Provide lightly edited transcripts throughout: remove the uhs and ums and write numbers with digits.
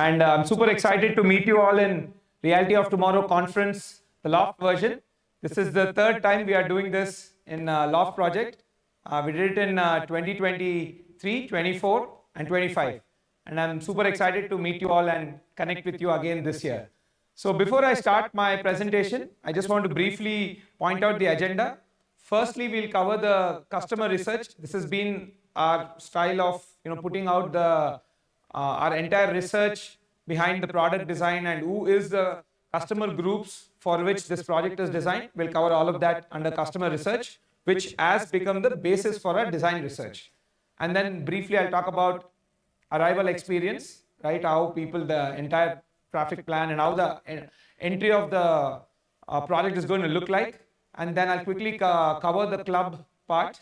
And I'm super excited to meet you all in Reality of Tomorrow conference, the Loft version. This is the third time we are doing this in Loft project. We did it in 2023, 24, and 25. And I'm super excited to meet you all and connect with you again this year. So before I start my presentation, I just want to briefly point out the agenda. Firstly, we'll cover the customer research. This has been our style of putting out the our entire research behind the product design and who is the customer groups for which this project is designed. We'll cover all of that under customer research, which has become the basis for our design research. And then briefly, I'll talk about arrival experience, right? How people, the entire traffic plan and how the entry of the project is going to look like. And then I'll quickly cover the club part.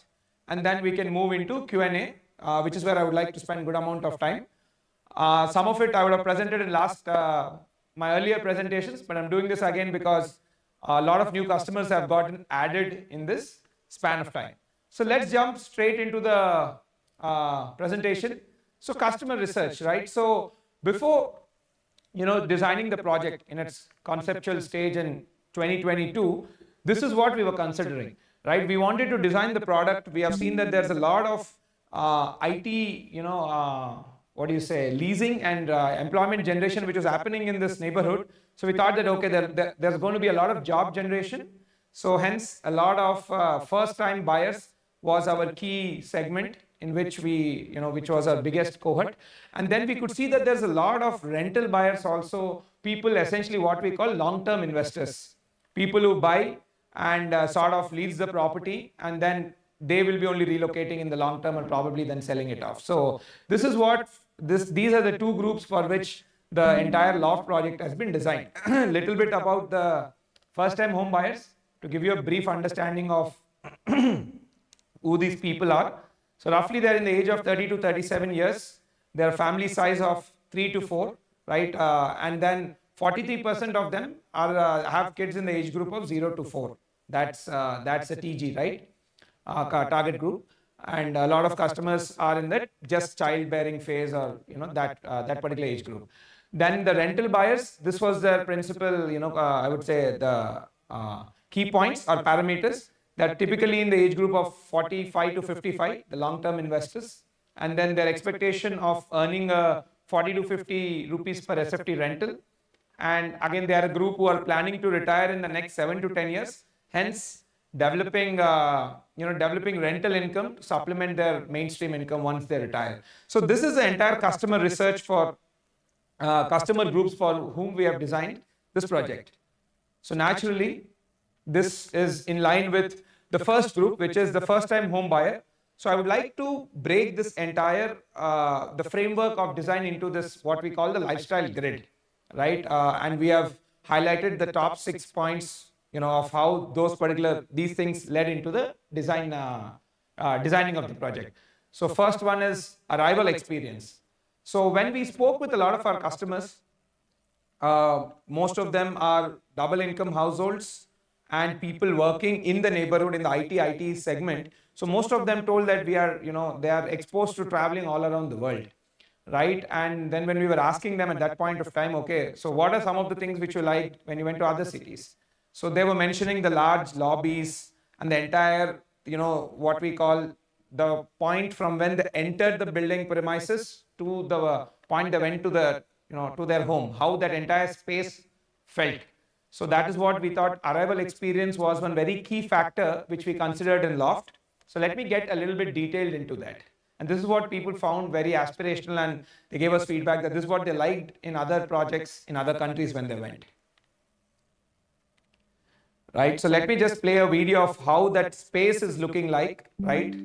And then we can move into Q&A, which is where I would like to spend a good amount of time. Some of it I would have presented in my earlier presentations, but I'm doing this again because a lot of new customers have gotten added in this span of time. So let's jump straight into the presentation. So customer research, right? So before designing the project in its conceptual stage in 2022, this is what we were considering, right? We wanted to design the product. We have seen that there's a lot of IT, leasing and employment generation, which was happening in this neighborhood. So we thought that, okay, there's going to be a lot of job generation. So hence, a lot of first-time buyers was our key segment in which which was our biggest cohort. And then we could see that there's a lot of rental buyers also, people essentially what we call long-term investors, people who buy and sort of lease the property and then they will be only relocating in the long term and probably then selling it off. So this is what these are the two groups for which the entire Loft project has been designed. A little bit about the first-time home buyers to give you a brief understanding of who these people are. So roughly they're in the age of 30 to 37 years. Their family size of 3 to 4, right? And then 43% of them have kids in the age group of 0 to 4. That's a TG, right? Target group. And a lot of customers are in that just childbearing phase or that particular age group. Then the rental buyers, this was their principal, I would say the key points or parameters that typically in the age group of 45 to 55, the long-term investors, and then their expectation of earning 40 to 50 rupees per SFT rental. And again, they are a group who are planning to retire in the next 7 to 10 years. Hence, developing rental income to supplement their mainstream income once they retire. So this is the entire customer research for customer groups for whom we have designed this project. So naturally, this is in line with the first group, which is the first-time home buyer. So I would like to break this entire the framework of design into this what we call the lifestyle grid, right? And we have highlighted the top 6 points of how these things led into the designing of the project. So first one is arrival experience. So when we spoke with a lot of our customers, most of them are double income households and people working in the neighborhood in the IT segment. So most of them told that they are exposed to traveling all around the world, right? And then when we were asking them at that point of time, okay, so what are some of the things which you liked when you went to other cities? So they were mentioning the large lobbies and the entire, what we call the point from when they entered the building premises to the point they went to to their home, how that entire space felt. So that is what we thought arrival experience was one very key factor which we considered in Loft. So let me get a little bit detailed into that. And this is what people found very aspirational and they gave us feedback that this is what they liked in other projects in other countries when they went. Right, so let me just play a video of how that space is looking like, right?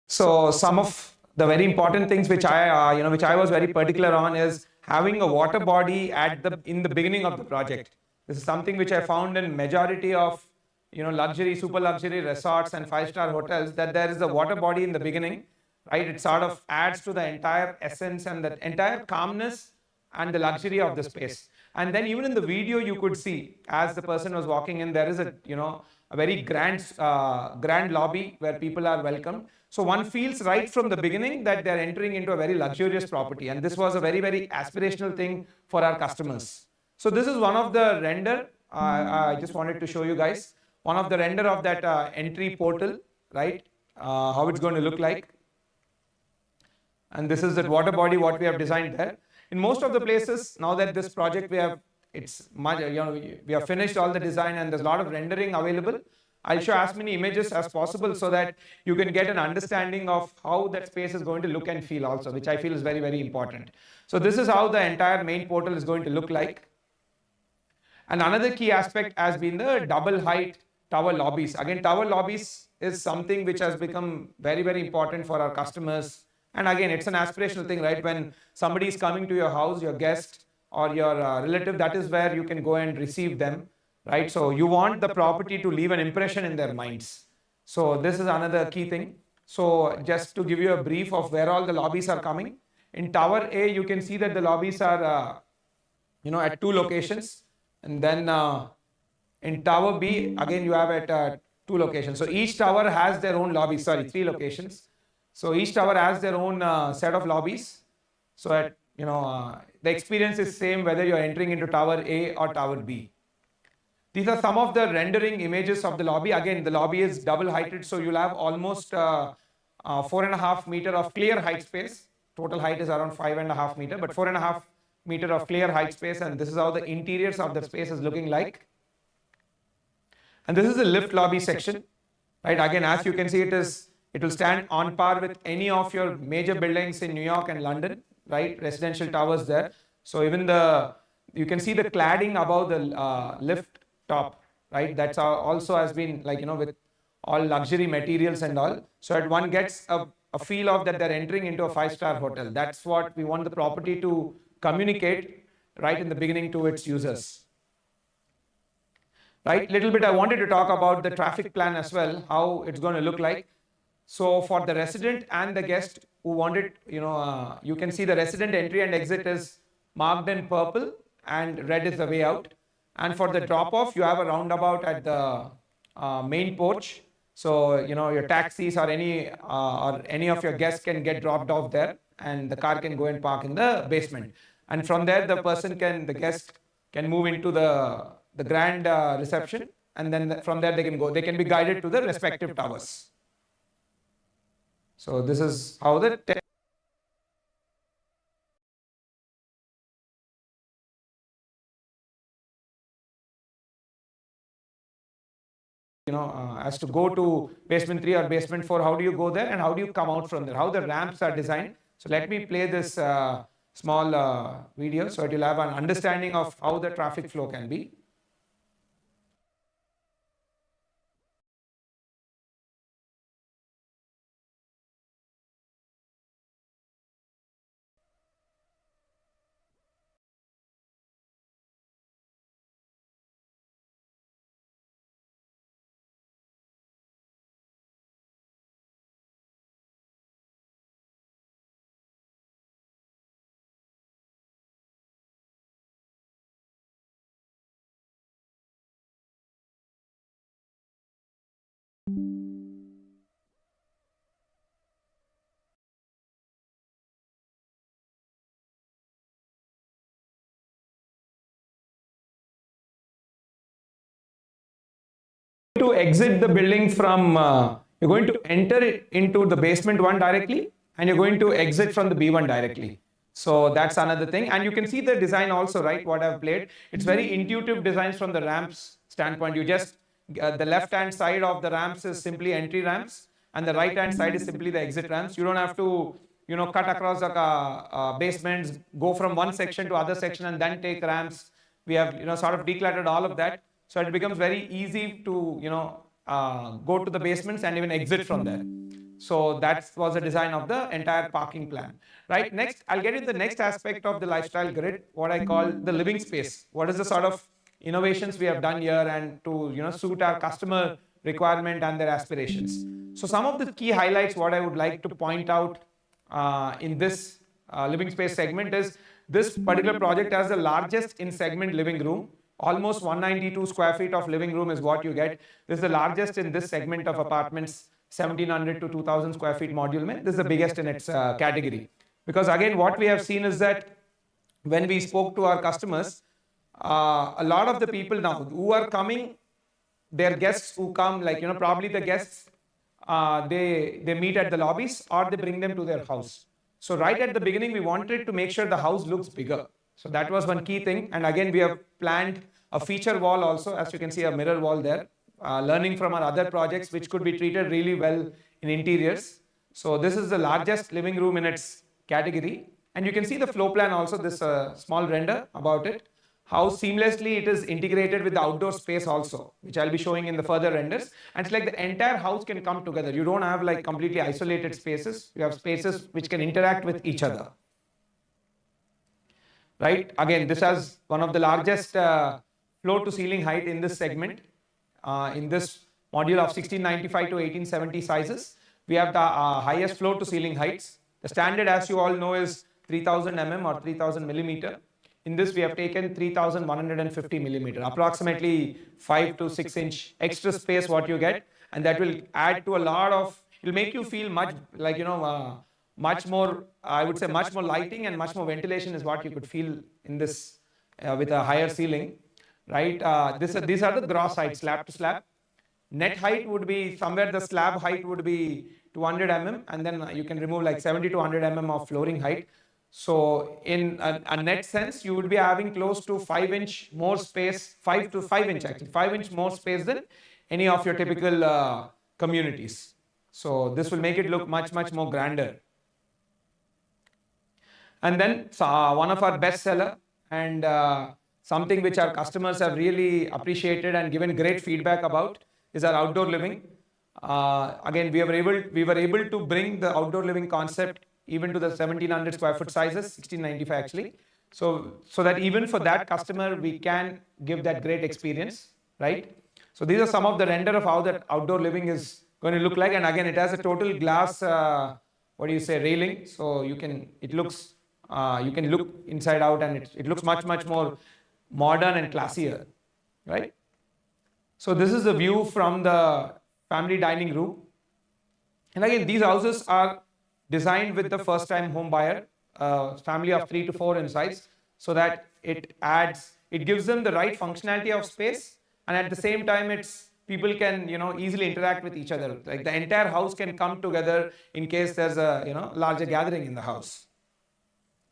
So some of the very important things which I was very particular on is having a water body in the beginning of the project. This is something which I found in majority of luxury, super luxury resorts and five-star hotels, that there is a water body in the beginning, right? It sort of adds to the entire essence and the entire calmness and the luxury of the space. And then even in the video, you could see as the person was walking in, there is a very grand lobby where people are welcomed. So one feels right from the beginning that they're entering into a very luxurious property. And this was a very, very aspirational thing for our customers. So this is one of the render. I just wanted to show you guys one of the render of that entry portal, right? How it's going to look like. And this is that water body, what we have designed there. In most of the places, now that this project we have finished all the design and there's a lot of rendering available. I'll show as many images as possible so that you can get an understanding of how that space is going to look and feel also, which I feel is very, very important. So this is how the entire main portal is going to look like. And another key aspect has been the double height tower lobbies. Again, tower lobbies is something which has become very, very important for our customers. And again, it's an aspirational thing, right? When somebody is coming to your house, your guest or your relative, that is where you can go and receive them, right? So you want the property to leave an impression in their minds. So this is another key thing. So just to give you a brief of where all the lobbies are coming. In Tower A, you can see that the lobbies are, at 2 locations. And then in Tower B, again, you have at 2 locations. So each tower has their own lobby, 3 locations. So each tower has their own set of lobbies. So at, the experience is same whether you're entering into Tower A or Tower B. These are some of the rendering images of the lobby. Again, the lobby is double heighted, so you'll have almost 4.5 meter of clear height space. Total height is around 5.5 meter, but 4.5 meter of clear height space, and this is how the interiors of the space is looking like. And this is the lift lobby section, right? Again, as you can see, it will stand on par with any of your major buildings in New York and London, right? Residential towers there. So even you can see the cladding above the lift top, right? That's also has been with all luxury materials and all. So that one gets a feel of that they're entering into a 5-star hotel. That's what we want the property to communicate right in the beginning to its users. Right? Little bit I wanted to talk about the traffic plan as well, how it's going to look like. So for the resident and the guest who wanted, you can see the resident entry and exit is marked in purple and red is the way out. And for the drop off, you have a roundabout at the main porch. So, your taxis or any of your guests can get dropped off there and the car can go and park in the basement. And from there, the guest can move into the grand reception. And then from there, they can be guided to the respective towers. So this is how as to go to basement 3 or basement 4, how do you go there and how do you come out from there, how the ramps are designed. So let me play this small video so that you'll have an understanding of how the traffic flow can be. To exit the building from, you're going to enter it into the basement 1 directly and you're going to exit from the B1 directly. So that's another thing. And you can see the design also, right, what I've played. It's very intuitive designs from the ramps standpoint. You just, the left-hand side of the ramps is simply entry ramps and the right-hand side is simply the exit ramps. You don't have to, cut across the basements, go from one section to other section and then take ramps. We have, sort of decluttered all of that. So it becomes very easy to, go to the basements and even exit from there. So that was the design of the entire parking plan. Right. Next, I'll get into the next aspect of the lifestyle grid, what I call the living space. What is the sort of innovations we have done here and to suit our customer requirement and their aspirations. So some of the key highlights what I would like to point out in this living space segment is this particular project has the largest in segment living room. Almost 192 square feet of living room is what you get. This is the largest in this segment of apartments, 1700 to 2000 square feet module mein. This is the biggest in its category. Because again, what we have seen is that when we spoke to our customers, a lot of the people now who are coming, their guests who come, like, probably the guests, they meet at the lobbies or they bring them to their house. So right at the beginning, we wanted to make sure the house looks bigger. So that was one key thing. And again, we have planned a feature wall also, as you can see, a mirror wall there, learning from our other projects, which could be treated really well in interiors. So this is the largest living room in its category. And you can see the floor plan also, this small render about it, how seamlessly it is integrated with the outdoor space also, which I'll be showing in the further renders. And it's like the entire house can come together. You don't have like completely isolated spaces. You have spaces which can interact with each other. Right? Again, this has one of the largest floor to ceiling height in this segment. In this module of 1695 to 1870 sizes, we have the highest floor to ceiling heights. The standard, as you all know, is 3000 mm or 3000 millimeter. In this, we have taken 3150 millimeter, approximately 5 to 6 inch extra space what you get, and that will add to a lot of, it will make you feel much like, much more, I would say much more lighting and much more ventilation is what you could feel in this with a higher ceiling, right? These are the gross height, slab to slab. Net height would be somewhere the slab height would be 200 mm, and then you can remove like 70 to 100 mm of flooring height. So in a net sense, you would be having close to 5 inch more space, 5 to 5 inch actually, 5 inch more space than any of your typical communities. So this will make it look much, much more grander. And then one of our best seller and something which our customers have really appreciated and given great feedback about is our outdoor living. Again, we were able to bring the outdoor living concept even to the 1700 square foot sizes, 1695 actually. So that even for that customer, we can give that great experience, right? So these are some of the render of how that outdoor living is going to look like. And again, it has a total glass, railing. So you can look inside out and it looks much, much more modern and classier, right? So this is the view from the family dining room. And again, these houses are designed with the first time home buyer, family of 3 to 4 in size, so that it gives them the right functionality of space, and at the same time people can easily interact with each other. Like the entire house can come together in case there's a larger gathering in the house.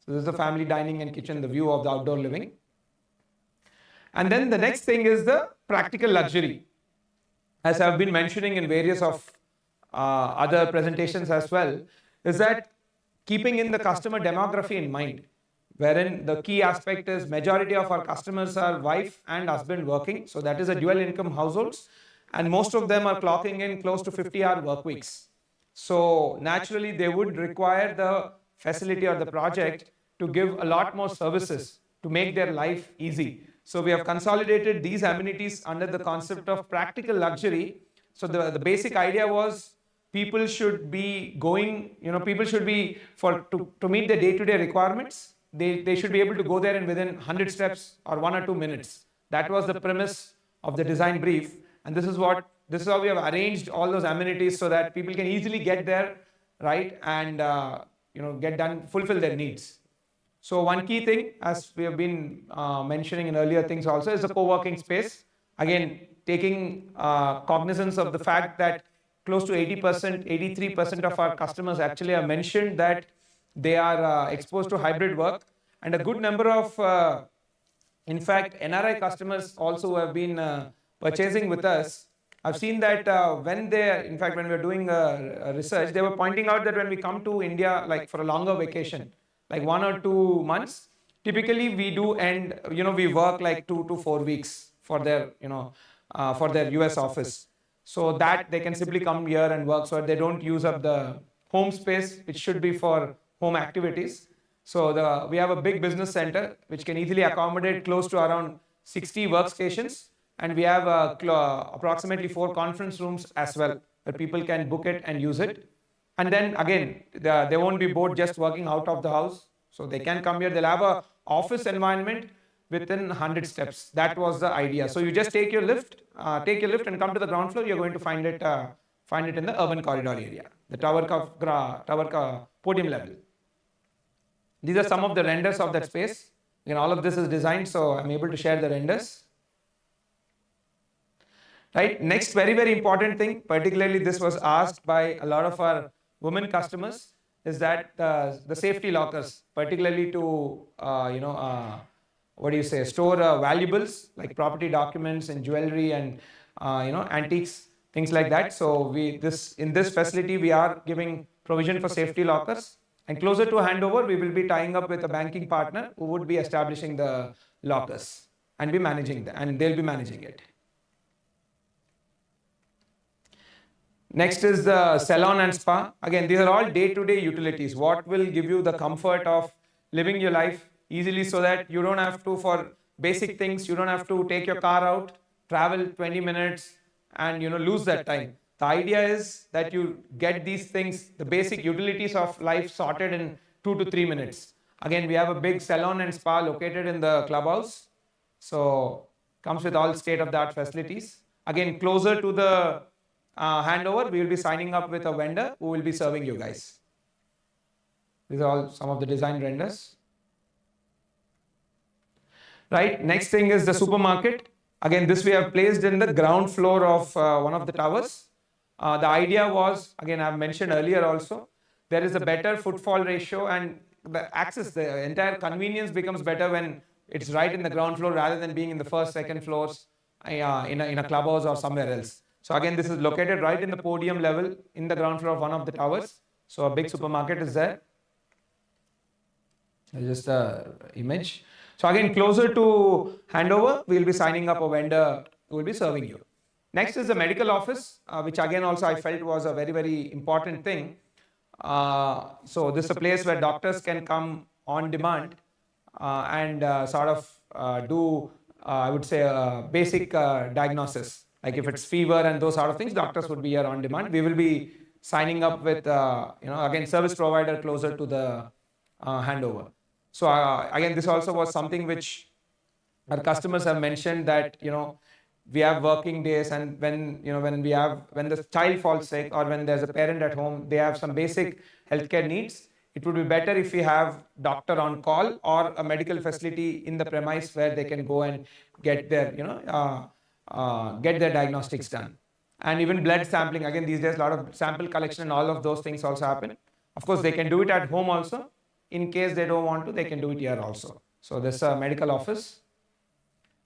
So this is the family dining and kitchen, the view of the outdoor living. And then the next thing is the practical luxury. As I've been mentioning in various of other presentations as well, is that keeping in the customer demography in mind, wherein the key aspect is majority of our customers are wife and husband working. So that is a dual income households, and most of them are clocking in close to 50-hour work weeks. So naturally, they would require the facility or the project to give a lot more services to make their life easy. So we have consolidated these amenities under the concept of practical luxury. So the basic idea was people should be going, people should be, to meet the day-to-day requirements, they should be able to go there in within 100 steps or 1 or 2 minutes. That was the premise of the design brief. And this is how we have arranged all those amenities so that people can easily get there, right? And, fulfill their needs. So one key thing, as we have been mentioning in earlier things also, is the co-working space. Again, taking cognizance of the fact that close to 80%, 83% of our customers actually have mentioned that they are exposed to hybrid work, and a good number of, in fact, NRI customers also who have been purchasing with us. I've seen that when we were doing research, they were pointing out that when we come to India, like for a longer vacation, like 1 or 2 months, typically we do end, we work like 2 to 4 weeks for their, for their US office. So that they can simply come here and work, so they don't use up the home space, which should be for home activities. So we have a big business center, which can easily accommodate close to around 60 workstations, and we have approximately 4 conference rooms as well, where people can book it and use it. And then again, they won't be bored just working out of the house. So they can come here. They'll have a office environment within 100 steps. That was the idea. So you just take your lift and come to the ground floor. You're going to find it in the urban corridor area, the tower podium level. These are some of the renders of that space. Again, all of this is designed, so I'm able to share the renders. Right. Next, very, very important thing, particularly this was asked by a lot of our women customers, is that the safety lockers, particularly to store valuables like property documents and jewelry and antiques, things like that. So in this facility we are giving provision for safety lockers. And closer to handover, we will be tying up with a banking partner who would be establishing the lockers and be managing them, and they'll be managing it. Next is the salon and spa. Again, these are all day-to-day utilities. What will give you the comfort of living your life easily, so that you don't have to, for basic things, you don't have to take your car out, travel 20 minutes and lose that time. The idea is that you get these things, the basic utilities of life, sorted in 2 to 3 minutes. Again, we have a big salon and spa located in the clubhouse. So comes with all state-of-the-art facilities. Again, closer to the handover, we will be signing up with a vendor who will be serving you guys. These are all some of the design renders. Right, next thing is the supermarket. Again, this we have placed in the ground floor of one of the towers. The idea was, again, I've mentioned earlier also, there is a better footfall ratio, and the entire convenience becomes better when it's right in the ground floor rather than being in the first, second floors in a clubhouse or somewhere else. So again, this is located right in the podium level in the ground floor of one of the towers. So a big supermarket is there. Just the image. So again, closer to handover, we'll be signing up a vendor who will be serving you. Next is the medical office, which again also I felt was a very, very important thing. So this is a place where doctors can come on demand and do, I would say, basic diagnosis. Like if it's fever and those sort of things, doctors would be here on demand. We will be signing up with, again, service provider closer to the handover. So again, this also was something which our customers have mentioned, that we have working days, and when the child falls sick or when there's a parent at home, they have some basic healthcare needs. It would be better if we have doctor on call or a medical facility in the premise where they can go and get their diagnostics done. And even blood sampling. Again, these days a lot of sample collection and all of those things also happen. Of course, they can do it at home also. In case they don't want to, they can do it here also. So this is a medical office.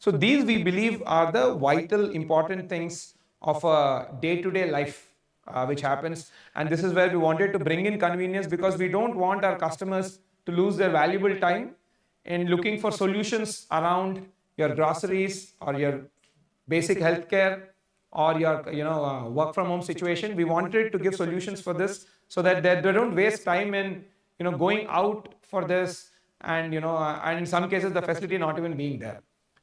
So these, we believe, are the vital, important things of a day-to-day life which happens. And this is where we wanted to bring in convenience, because we don't want our customers to lose their valuable time in looking for solutions around your groceries or your basic healthcare or your work from home situation. We wanted to give solutions for this, so that they don't waste time in going out for this, and and in some cases the facility not even being there.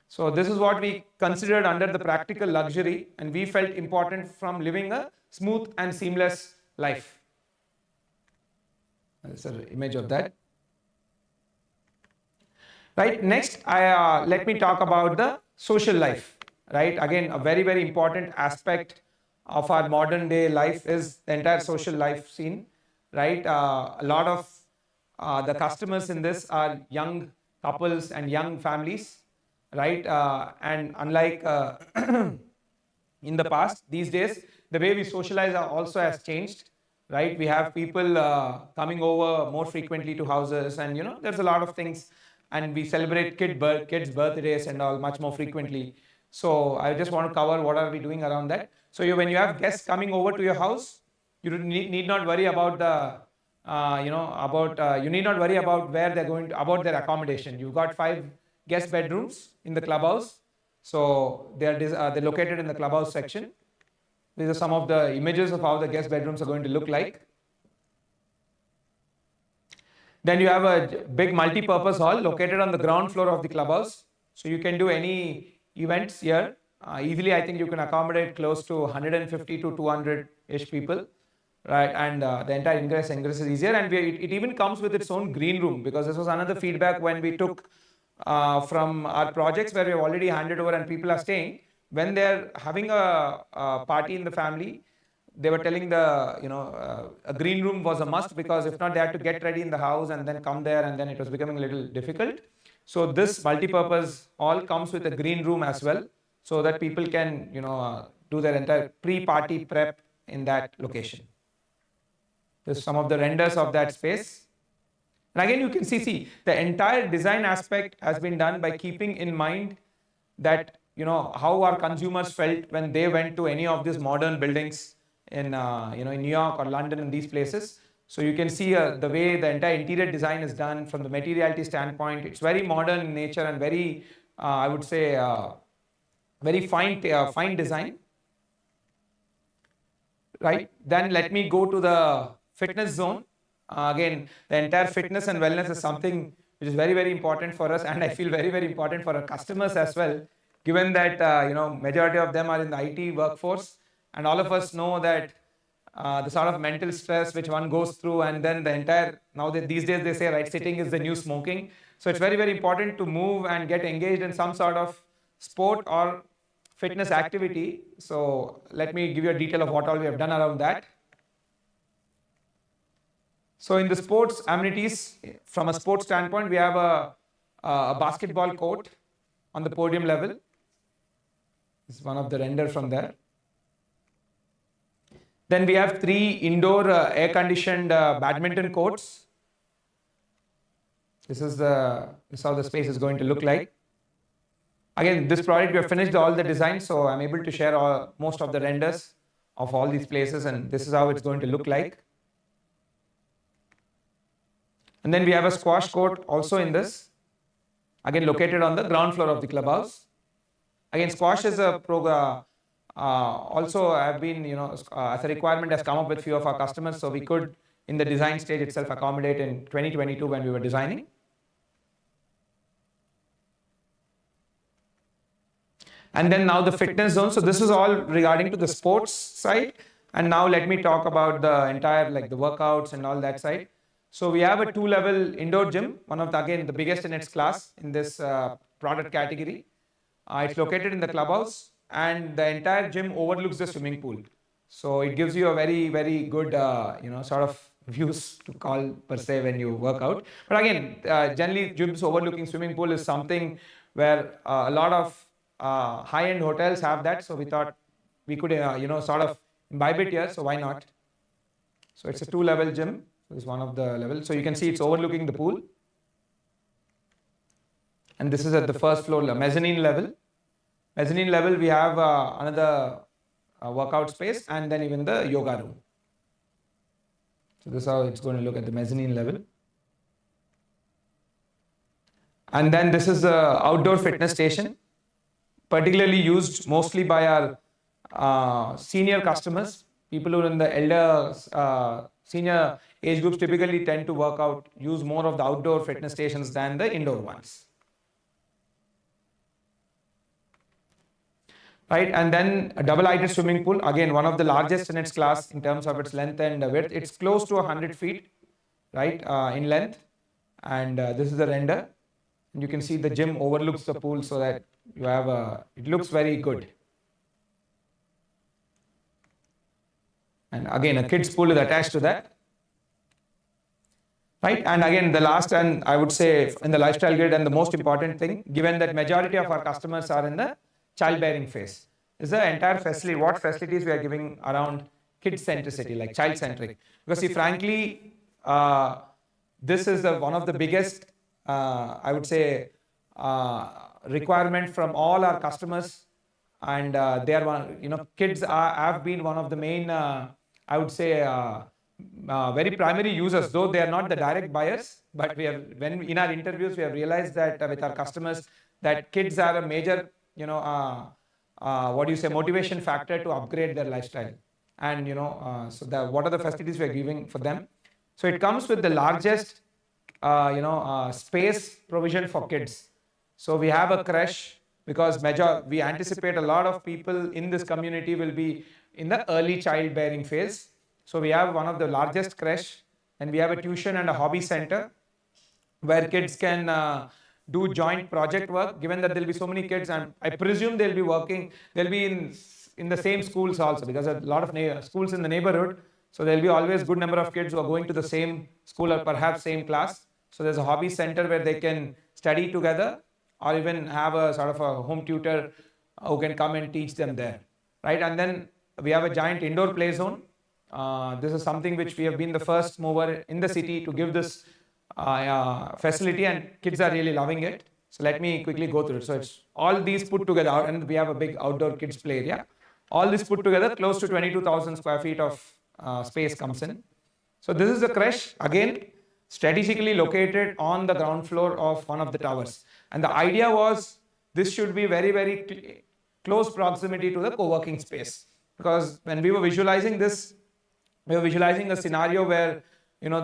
So this is what we considered under the practical luxury, and we felt important from living a smooth and seamless life. This is an image of that. Right. Next, let me talk about the social life. Right. Again, a very, very important aspect of our modern day life is the entire social life scene. Right. A lot of the customers in this are young couples and young families. Right. And unlike in the past, these days, the way we socialize also has changed. Right. We have people coming over more frequently to houses, and there's a lot of things, and we celebrate kids' birthdays and all much more frequently. So I just want to cover what are we doing around that. So when you have guests coming over to your house, you need not worry about you need not worry about where they're going to, about their accommodation. You've got 5 guest bedrooms in the clubhouse. So they're located in the clubhouse section. These are some of the images of how the guest bedrooms are going to look like. Then you have a big multi-purpose hall located on the ground floor of the clubhouse. So you can do any events here. Easily, I think you can accommodate close to 150 to 200-ish people, right? And the entire ingress is easier. And it even comes with its own green room, because this was another feedback when we took from our projects where we have already handed over and people are staying. When they're having a party in the family, they were telling a green room was a must, because if not, they had to get ready in the house and then come there, and then it was becoming a little difficult. So this multi-purpose hall comes with a green room as well, so that people can, do their entire pre-party prep in that location. There's some of the renders of that space. And again, you can see the entire design aspect has been done by keeping in mind that, how our consumers felt when they went to any of these modern buildings in, in New York or London and these places. So you can see the way the entire interior design is done from the materiality standpoint. It's very modern in nature and very, I would say, very fine design. Right. Then let me go to the fitness zone. Again, the entire fitness and wellness is something which is very, very important for us, and I feel very, very important for our customers as well, given that majority of them are in the IT workforce, and all of us know that the sort of mental stress which one goes through, and then the entire, these days they say, right, sitting is the new smoking. So it's very, very important to move and get engaged in some sort of sport or fitness activity. So let me give you a detail of what all we have done around that. So in the sports amenities, from a sports standpoint, we have a basketball court on the podium level. This is one of the render from there. Then we have 3 indoor air-conditioned badminton courts. This is how the space is going to look like. Again, this project, we have finished all the design, so I'm able to share most of the renders of all these places, and this is how it's going to look like. And then we have a squash court also in this, again located on the ground floor of the clubhouse. Again, squash is a program. Also, have been, as a requirement, has come up with few of our customers, so we could, in the design stage itself, accommodate in 2022 when we were designing. And then now the fitness zone. So this is all regarding to the sports side. And now let me talk about the entire, like the workouts and all that side. So we have a 2-level indoor gym, one of the, again, the biggest in its class in this product category. It's located in the clubhouse, and the entire gym overlooks the swimming pool. So it gives you a very, very good, sort of views to call per se when you work out. But again, generally gyms overlooking swimming pool is something where a lot of high-end hotels have that. So we thought we could, sort of imbibe it here. So why not? So it's a 2-level gym. This is one of the levels. So you can see it's overlooking the pool. And this is at the first floor, mezzanine level. Mezzanine level, we have another workout space, and then even the yoga room. So this is how it's going to look at the mezzanine level. And then this is the outdoor fitness station, particularly used mostly by our senior customers. People who are in the elder, senior age groups typically tend to work out, use more of the outdoor fitness stations than the indoor ones. Right, and then a double-heighted swimming pool, again one of the largest in its class in terms of its length and width. It's close to 100 feet, right, in length. And this is the render. And you can see the gym overlooks the pool, so that you have it looks very good. And again, a kids pool is attached to that. Right, and again, the last, and I would say in the lifestyle grid, and the most important thing, given that majority of our customers are in the childbearing phase, is the entire facility, what facilities we are giving around kid centricity, like child centric. Because see, frankly, this is one of the biggest, I would say, requirement from all our customers, and they are one, kids have been one of the main, I would say, very primary users, though they are not the direct buyers. But we have, when in our interviews, we have realized that with our customers, that kids are a major, motivation factor to upgrade their lifestyle. And so what are the facilities we are giving for them? So it comes with the largest, space provision for kids. So we have a creche because we anticipate a lot of people in this community will be in the early childbearing phase. So we have one of the largest creche, and we have a tuition and a hobby center where kids can do joint project work, given that there will be so many kids, and I presume they'll be in the same schools also, because there are a lot of schools in the neighborhood. So there'll be always good number of kids who are going to the same school or perhaps same class. So there's a hobby center where they can study together, or even have a sort of a home tutor who can come and teach them there, right? And then we have a giant indoor play zone. This is something which we have been the first mover in the city to give this facility, and kids are really loving it. So let me quickly go through it. So it's all these put together, and we have a big outdoor kids play area. All this put together, close to 22,000 square feet of space comes in. So this is the creche, again, strategically located on the ground floor of one of the towers. And the idea was this should be very, very close proximity to the co-working space. Because when we were visualizing this, we were visualizing a scenario where, you know,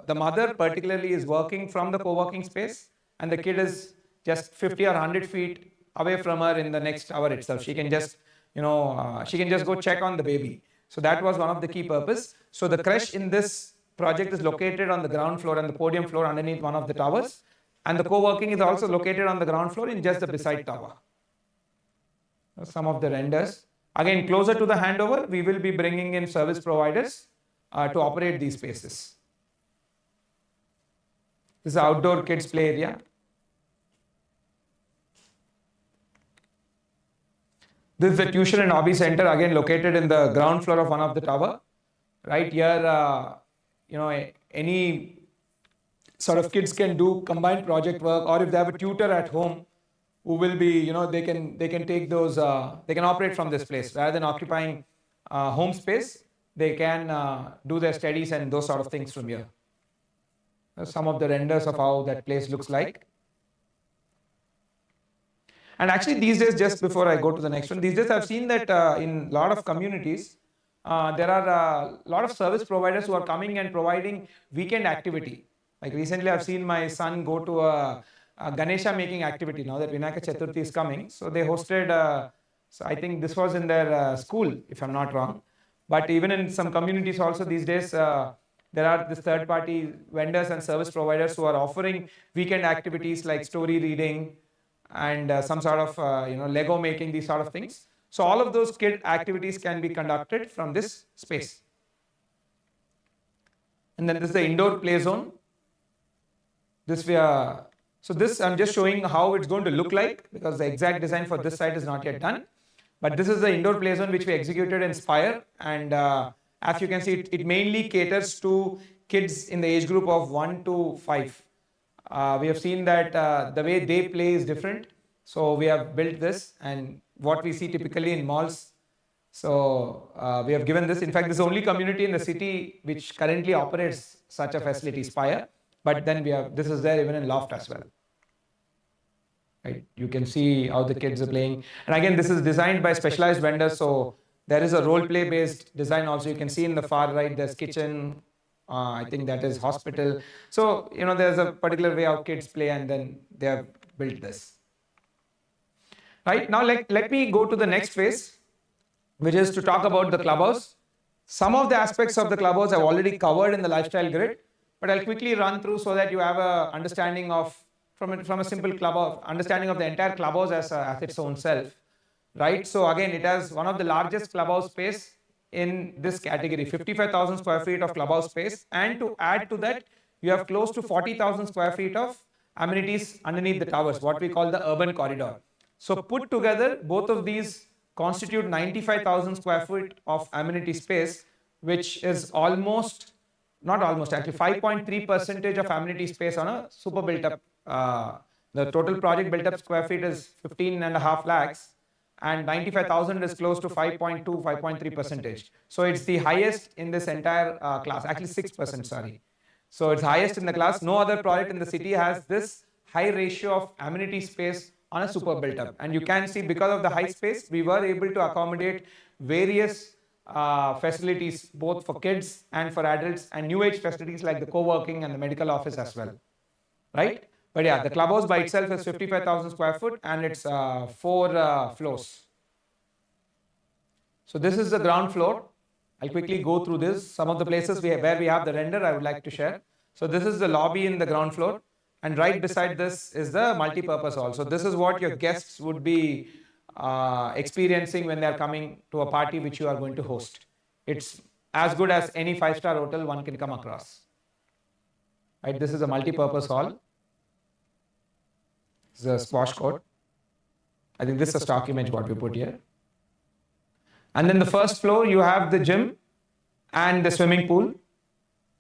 the mother particularly is working from the co-working space, and the kid is just 50 or 100 feet away from her in the next tower itself. She can just, she can just go check on the baby. So that was one of the key purpose. So the creche in this project is located on the ground floor and the podium floor underneath one of the towers. And the co-working is also located on the ground floor in just the beside tower. Some of the renders. Again, closer to the handover, we will be bringing in service providers to operate these spaces. This is outdoor kids play area. This is the tuition and hobby center, again located in the ground floor of one of the tower. Right here, any sort of kids can do combined project work, or if they have a tutor at home who will be, they can take those, they can operate from this place rather than occupying home space. They can do their studies and those sort of things from here. Some of the renders of how that place looks like. And actually these days, just before I go to the next one, these days I've seen that in a lot of communities, there are a lot of service providers who are coming and providing weekend activity. Like recently I've seen my son go to a Ganesha making activity now that Vinayaka Chaturthi is coming. So they hosted, so I think this was in their school, if I'm not wrong. But even in some communities also these days, there are this third party vendors and service providers who are offering weekend activities like story reading and some sort of, Lego making, these sort of things. So all of those kid activities can be conducted from this space. And then this is the indoor play zone. So this I'm just showing how it's going to look like, because the exact design for this site is not yet done. But this is the indoor play zone which we executed in Spire, and as you can see, it mainly caters to kids in the age group of 1 to 5. We have seen that the way they play is different. So we have built this, and what we see typically in malls. So we have given this. In fact, this is the only community in the city which currently operates such a facility, Spire. But then this is there even in Loft as well. Right? You can see how the kids are playing. And again, this is designed by specialized vendors. So there is a role play based design also. You can see in the far right, there's kitchen. I think that is hospital. So, there's a particular way how kids play, and then they have built this. Right, now let me go to the next phase, which is to talk about the clubhouse. Some of the aspects of the clubhouse I've already covered in the lifestyle grid, but I'll quickly run through so that you have a understanding of, from a simple clubhouse, understanding of the entire clubhouse as its own self. Right, so again, it has one of the largest clubhouse space in this category, 55,000 square feet of clubhouse space, and to add to that, you have close to 40,000 square feet of amenities underneath the towers, what we call the urban corridor. So put together, both of these constitute 95,000 square feet of amenity space, which is actually 5.3% of amenity space on a super built up. The total project built up square feet is 15.5 lakhs, and 95,000 is close to 5.2, 5.3%. So it's the highest in this entire class, actually 6%, sorry. So it's highest in the class. No other project in the city has this high ratio of amenity space on a super built up. And you can see, because of the high space, we were able to accommodate various facilities, both for kids and for adults, and new age facilities like the co-working and the medical office as well. Right? But yeah, the clubhouse by itself is 55,000 square foot and it's 4 floors. So this is the ground floor. I'll quickly go through this. Some of the places where we have the render, I would like to share. So this is the lobby in the ground floor. And right beside this is the multi-purpose hall. So this is what your guests would be experiencing when they are coming to a party which you are going to host. It's as good as any 5-star hotel one can come across. Right, this is a multi-purpose hall. This is a squash court. I think this is a stock image what we put here. And then the first floor, you have the gym and the swimming pool.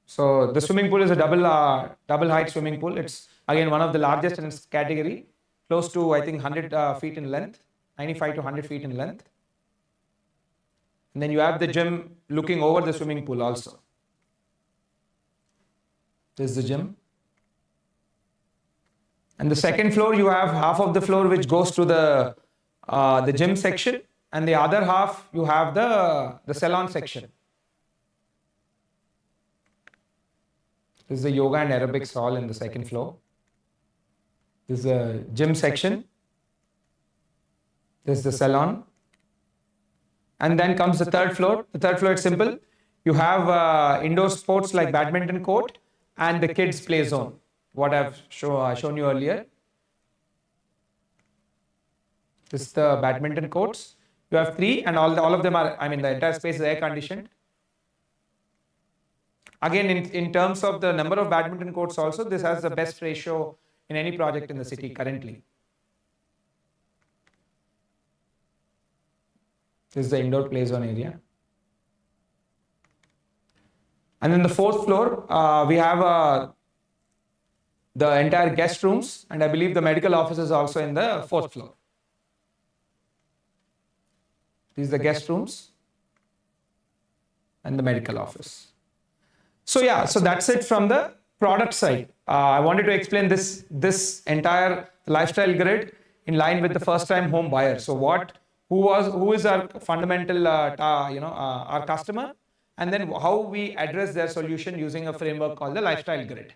So the swimming pool is a double height swimming pool. It's again one of the largest in its category, close to I think 100 feet in length, 95 to 100 feet in length. And then you have the gym looking over the swimming pool also. This is the gym. And the second floor, you have half of the floor which goes to the gym section, and the other half you have the salon section. This is the yoga and aerobics hall in the second floor. This is the gym section. This is the salon. And then comes the third floor. The third floor is simple. You have indoor sports like badminton court and the kids play zone, what I've shown you earlier. This is the badminton courts. You have 3 and all of them are, I mean the entire space is air conditioned. Again, in terms of the number of badminton courts also, this has the best ratio in any project in the city currently. This is the indoor play zone area. And then the fourth floor, we have the entire guest rooms, and I believe the medical office is also in the fourth floor. These are the guest rooms and the medical office. So yeah, so that's it from the product side. I wanted to explain this entire lifestyle grid in line with the first-time home buyer. So who is our fundamental, our customer, and then how we address their solution using a framework called the lifestyle grid.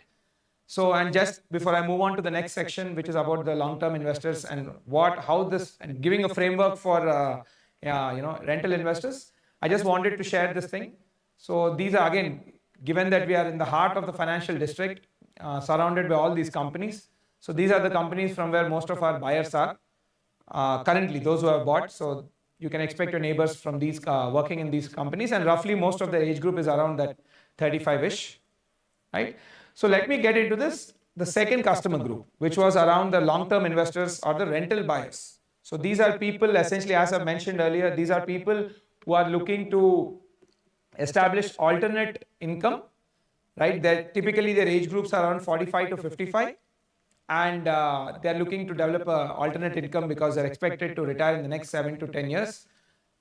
So, and just before I move on to the next section, which is about the long-term investors and and giving a framework for rental investors, I just wanted to share this thing. So these are, again, given that we are in the heart of the financial district, surrounded by all these companies. So these are the companies from where most of our buyers are currently, those who have bought. So you can expect your neighbors from these working in these companies, and roughly most of the age group is around that 35-ish, right? So let me get into the second customer group, which was around the long-term investors or the rental buyers. So these are people, essentially, as I mentioned earlier, these are people who are looking to establish alternate income, right? Typically their age groups are around 45 to 55, and they're looking to develop an alternate income because they're expected to retire in the next 7 to 10 years.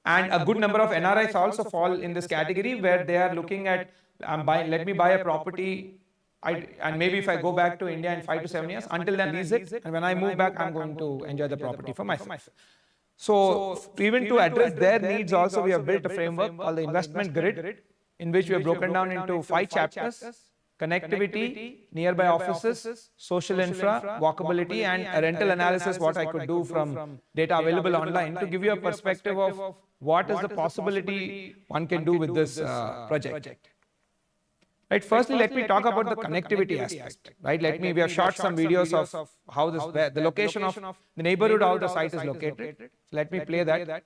And a good number of NRIs also fall in this category, where they are looking at, let me buy a property, and maybe if I go back to India in 5 to 7 years, until then lease it, and when I move back, I'm going to enjoy the property for myself. So even to address their needs also, we have built a framework called the investment grid, in which we have broken down into 5 chapters: connectivity, nearby offices, social infra, walkability, and a rental analysis, what I could do from data available online to give you a perspective of what is the possibility one can do with this project. Right. Firstly, let me talk about the connectivity aspect. Right. We have shot some videos of how the location of the neighborhood, how the site is located. So let me play that.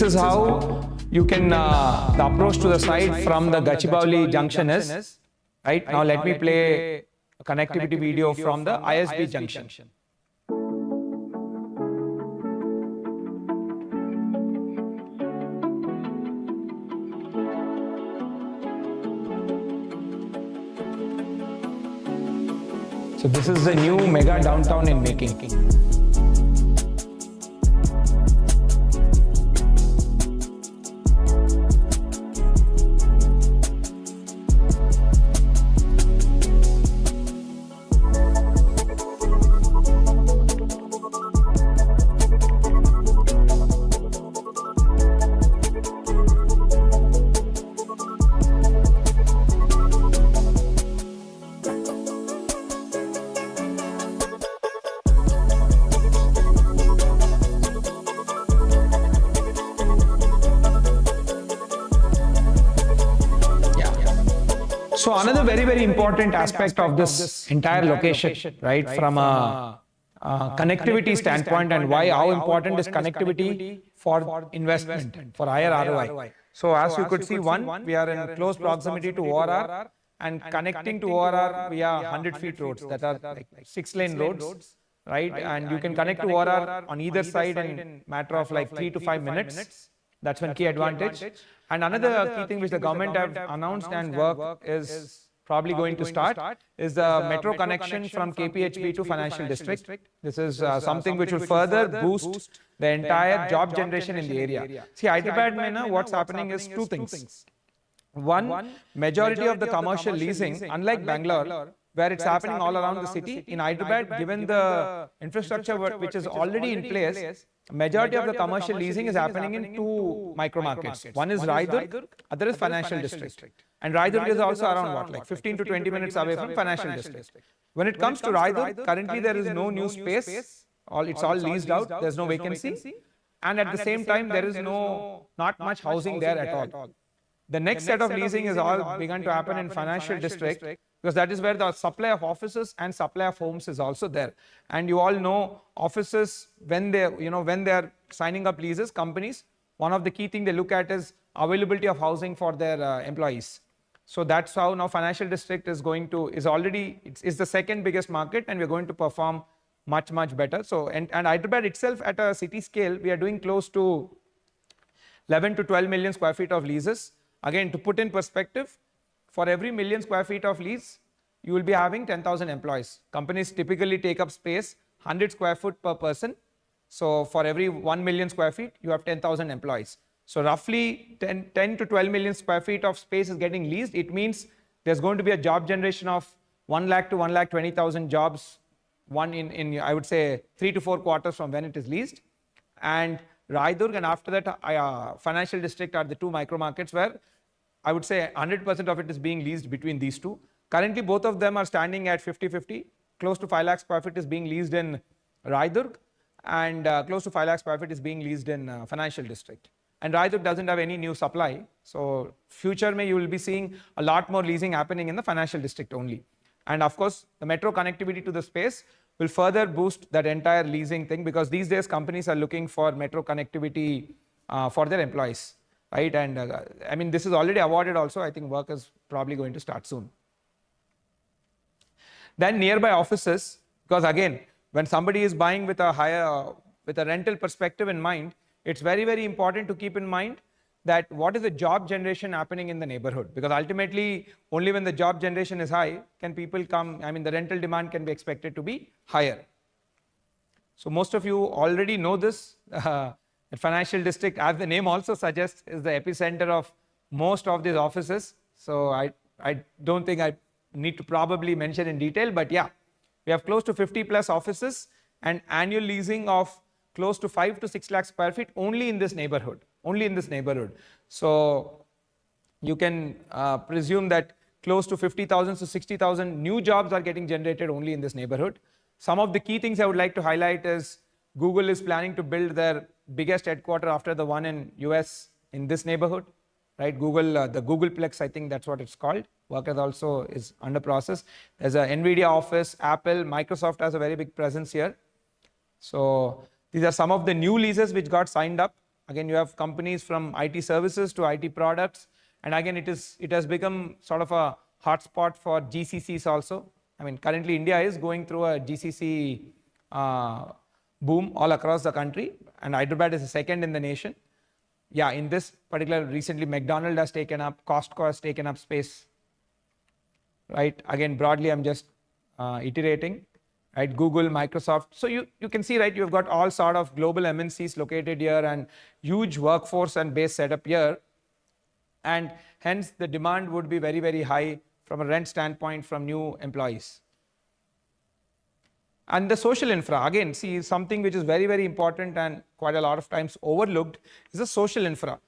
is how you can, the approach to the site from the Gachibowli junction is, right? Now let me play a connectivity video from the ISB junction. So this is the new mega downtown in making. So another very important aspect of this entire location, right, from a connectivity standpoint, and how important is connectivity for investment, for higher ROI. So as you could see, we are in close proximity to ORR, and connecting to ORR via 100-feet roads that are like 6-lane roads, right? And you can connect to ORR on either side in a matter of like 3 to 5 minutes. That's one key advantage. And another key thing which the government have announced and work is probably going to start is the metro connection from KPHB to Financial District. This is something which will further boost the entire job generation in the area. See, Hyderabad mein na, what's happening is two things. One, majority of the commercial leasing, unlike Bangalore, where it's happening all around the city, in Hyderabad, given the infrastructure which is already in place, majority of the commercial leasing is happening in two micro markets. One is Raidurg, other is Financial District. And Raidurg is also around what, like 15 to 20 minutes away from Financial District. When it comes to Raidurg, currently there is no new space. It's all leased out. There's no vacancy. And at the same time, there is not much housing there at all. The next set of leasing is all begun to happen in Financial District, because that is where the supply of offices and supply of homes is also there. And you all know offices, when they are signing up leases, companies, one of the key things they look at is availability of housing for their employees. So that's how now Financial District is is the second biggest market, and we're going to perform much better. So and Hyderabad itself, at a city scale, we are doing close to 11 to 12 million square feet of leases. Again, to put in perspective, for every million square feet of lease, you will be having 10,000 employees. Companies typically take up space 100 square foot per person. So for every 1 million square feet, you have 10,000 employees. So roughly 10 to 12 million square feet of space is getting leased. It means there's going to be a job generation of 1 lakh to 1,20,000 jobs, in I would say 3 to 4 quarters from when it is leased. And Raidurg and after that Financial District are the two micro markets where I would say 100% of it is being leased between these two. Currently, both of them are standing at 50-50. Close to 5 lakh square feet is being leased in Raidurg, and close to 5 lakh square feet is being leased in Financial District. And Raidurg doesn't have any new supply. So future you will be seeing a lot more leasing happening in the Financial District only. And of course, the metro connectivity to the space will further boost that entire leasing thing, because these days companies are looking for metro connectivity for their employees. Right, and I mean, this is already awarded also. I think work is probably going to start soon. Then nearby offices, because again, when somebody is buying with a rental perspective in mind, it's very important to keep in mind that what is the job generation happening in the neighborhood, because ultimately only when the job generation is high can people come. I mean, the rental demand can be expected to be higher. So most of you already know this. The Financial District, as the name also suggests, is the epicenter of most of these offices. So I don't think I need to probably mention in detail, but yeah, we have close to 50 plus offices and annual leasing of close to 5 to 6 lakh square feet only in this neighborhood. So you can presume that close to 50,000 to 60,000 new jobs are getting generated only in this neighborhood. Some of the key things I would like to highlight is Google is planning to build their biggest headquarter after the one in US in this neighborhood, right? The Googleplex, I think that's what it's called. Work also is under process. There's a NVIDIA office, Apple, Microsoft has a very big presence here. So these are some of the new leases which got signed up. Again, you have companies from IT services to IT products. And again, it has become sort of a hotspot for GCCs also. I mean, currently India is going through a GCC boom all across the country, and Hyderabad is the second in the nation. Yeah, in this particular, recently McDonald's has taken up, Costco has taken up space, right? Again, broadly, I'm just iterating, right? Google, Microsoft. So you can see, right, you've got all sort of global MNCs located here and huge workforce and base setup here. And hence the demand would be very, very high from a rent standpoint from new employees. And the social infra, again, see, something which is very, very important and quite a lot of times overlooked is the social infra.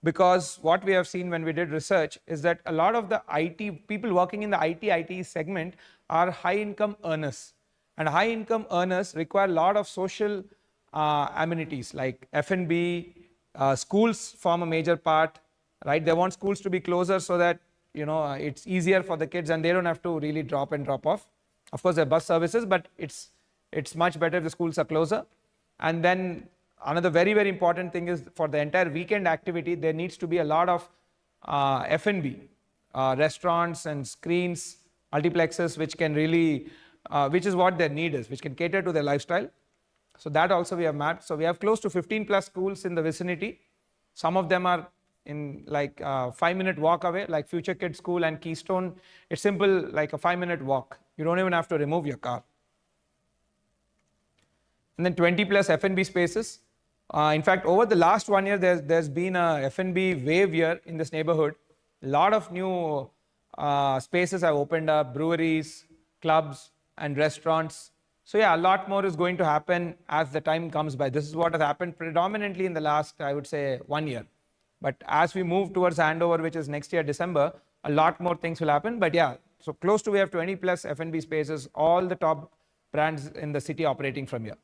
Because what we have seen when we did research is that a lot of the IT, people working in the IT segment are high income earners. And high income earners require a lot of social amenities like F&B, schools form a major part, right? They want schools to be closer so that, you know, it's easier for the kids and they don't have to really drop off. Of course, there are bus services, but it's much better if the schools are closer. And then another very, very important thing is for the entire weekend activity, there needs to be a lot of F&B, restaurants and screens, multiplexes, which can really, which is what their need is, which can cater to their lifestyle. So that also we have mapped. So we have close to 15 plus schools in the vicinity. Some of them are in like 5-minute walk away, like Future Kids School and Keystone. It's simple, like a 5-minute walk. You don't even have to remove your car. And then 20 plus F&B spaces. In fact, over the last 1 year, there's been a F&B wave here in this neighborhood. A lot of new spaces have opened up, breweries, clubs, and restaurants. So yeah, a lot more is going to happen as the time comes by. This is what has happened predominantly in the last, I would say, 1 year. But as we move towards handover, which is next year, December, a lot more things will happen. But yeah, so close to we have 20 plus F&B spaces, all the top brands in the city operating from here.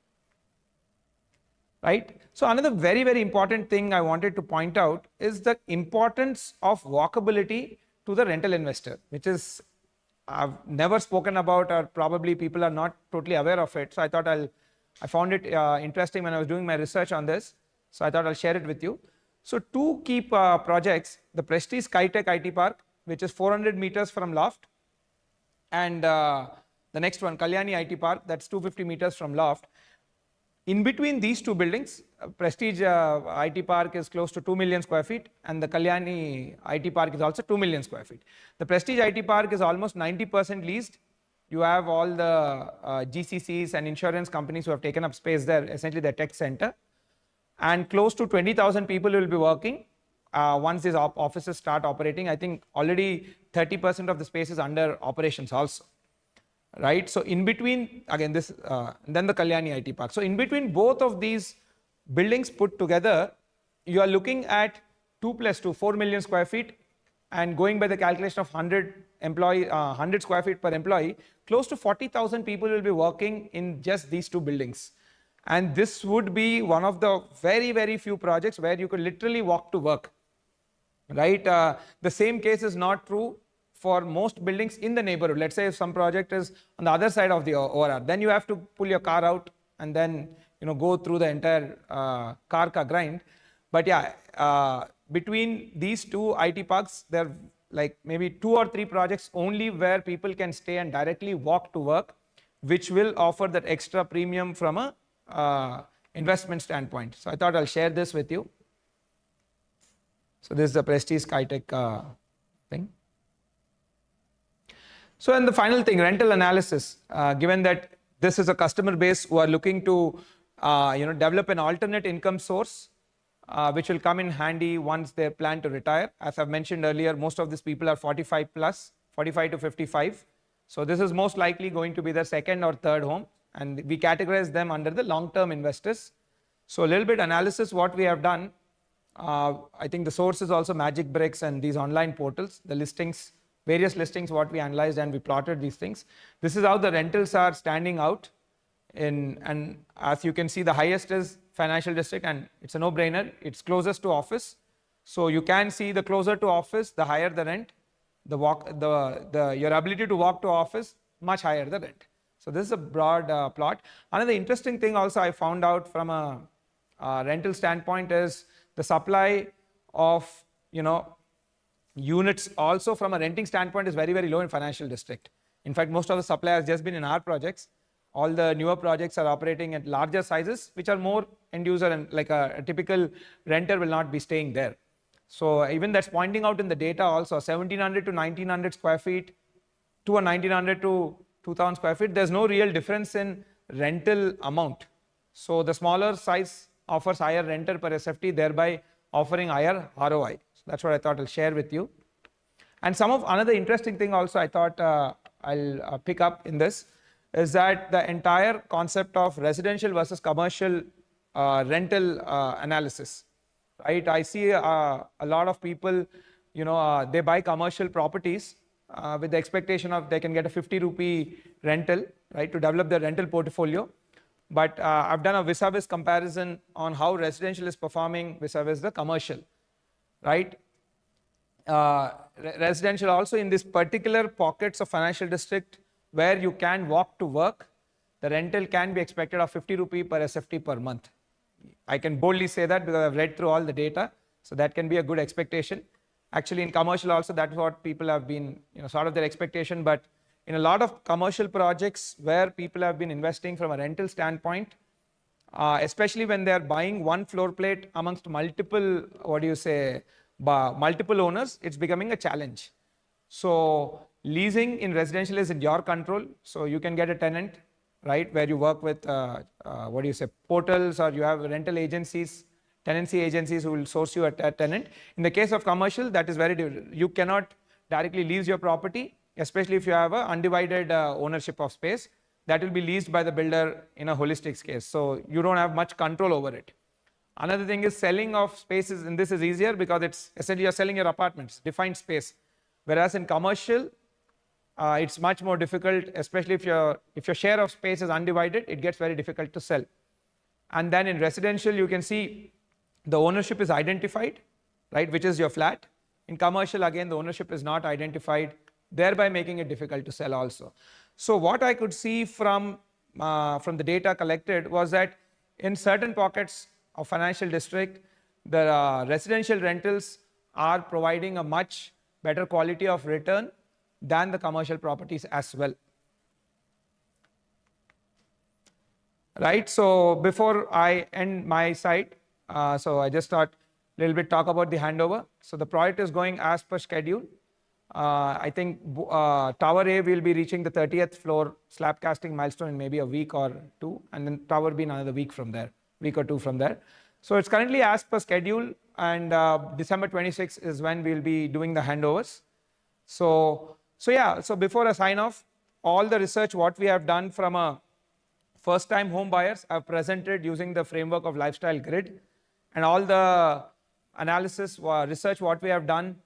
Right? So another very, very important thing I wanted to point out is the importance of walkability to the rental investor, which is I've never spoken about, or probably people are not totally aware of it. So I thought I found it interesting when I was doing my research on this. So I thought I'll share it with you. So two key projects, the Prestige SkyTech IT Park, which is 400 meters from Loft, and the next one, Kalyani IT Park, that's 250 meters from Loft. In between these two buildings, Prestige IT Park is close to 2 million square feet, and the Kalyani IT Park is also 2 million square feet. The Prestige IT Park is almost 90% leased. You have all the GCCs and insurance companies who have taken up space there, essentially their tech center. And close to 20,000 people will be working once these offices start operating. I think already 30% of the space is under operations also. Right, so in between, again, this, then the Kalyani IT Park. So in between both of these buildings put together, you are looking at 2 plus 2, 4 million square feet, and going by the calculation of 100 square feet per employee, close to 40,000 people will be working in just these two buildings. And this would be one of the very, very few projects where you could literally walk to work. Right, the same case is not true for most buildings in the neighborhood. Let's say if some project is on the other side of the ORR, then you have to pull your car out and then, you know, go through the entire car grind. But yeah, between these two IT parks, there are like maybe 2 or 3 projects only where people can stay and directly walk to work, which will offer that extra premium from a investment standpoint. So I thought I'll share this with you. So this is the Prestige SkyTech thing. So, and the final thing, rental analysis, given that this is a customer base who are looking to, develop an alternate income source, which will come in handy once they plan to retire. As I've mentioned earlier, most of these people are 45 plus, 45 to 55. So this is most likely going to be their second or third home, and we categorize them under the long-term investors. So a little bit analysis, what we have done, I think the source is also Magic Bricks and these online portals, the listings, various listings, what we analyzed and we plotted these things. This is how the rentals are standing out. And as you can see, the highest is financial district, and it's a no-brainer. It's closest to office. So you can see the closer to office, the higher the rent. Your ability to walk to office, much higher the rent. So this is a broad plot. Another interesting thing also I found out from a rental standpoint is the supply of, units also from a renting standpoint is very, very low in financial district. In fact, most of the supply has just been in our projects. All the newer projects are operating at larger sizes, which are more end user, and like a typical renter will not be staying there. So even that's pointing out in the data also, 1700 to 1900 square feet to a 1900 to 2000 square feet, there's no real difference in rental amount. So the smaller size offers higher renter per SFT, thereby offering higher ROI. So that's what I thought I'll share with you. And another interesting thing also I thought I'll pick up in this is that the entire concept of residential versus commercial rental analysis, right? I see a lot of people, they buy commercial properties with the expectation of they can get a 50 rupee rental, right, to develop their rental portfolio. But I've done a vis-a-vis comparison on how residential is performing vis-a-vis the commercial, right? Residential also in this particular pockets of financial district where you can walk to work, the rental can be expected of 50 rupee per SFT per month. I can boldly say that because I've read through all the data. So that can be a good expectation. Actually in commercial also, that's what people have been, sort of their expectation. But in a lot of commercial projects where people have been investing from a rental standpoint, especially when they're buying one floor plate amongst multiple, multiple owners, it's becoming a challenge. So leasing in residential is in your control. So you can get a tenant, right, where you work with, portals, or you have rental agencies, tenancy agencies who will source you a tenant. In the case of commercial, that is very different. You cannot directly lease your property, especially if you have an undivided ownership of space. That will be leased by the builder in a holistic case. So you don't have much control over it. Another thing is selling of spaces, and this is easier because it's essentially you're selling your apartments, defined space. Whereas in commercial, it's much more difficult, especially if your share of space is undivided, it gets very difficult to sell. And then in residential, you can see the ownership is identified, right, which is your flat. In commercial, again, the ownership is not identified, thereby making it difficult to sell also. So what I could see from the data collected was that in certain pockets of financial district, the residential rentals are providing a much better quality of return than the commercial properties as well. Right, so before I end my side, so I just thought a little bit talk about the handover. So the project is going as per schedule. I think Tower A will be reaching the 30th floor slab casting milestone in maybe a week or two, and then Tower B in another week or two from there. So it's currently as per schedule, and December 26th is when we'll be doing the handovers. So before I sign off, all the research what we have done from a first-time home buyers I've presented using the framework of lifestyle grid, and all the analysis research what we have done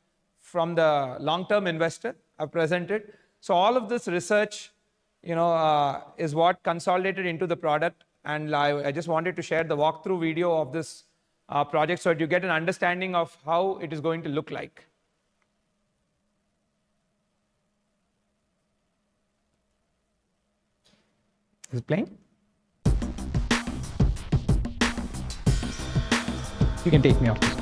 from the long-term investor I've presented. So all of this research, is what consolidated into the product, and I just wanted to share the walkthrough video of this project so that you get an understanding of how it is going to look like. Is it playing? You can take me off this.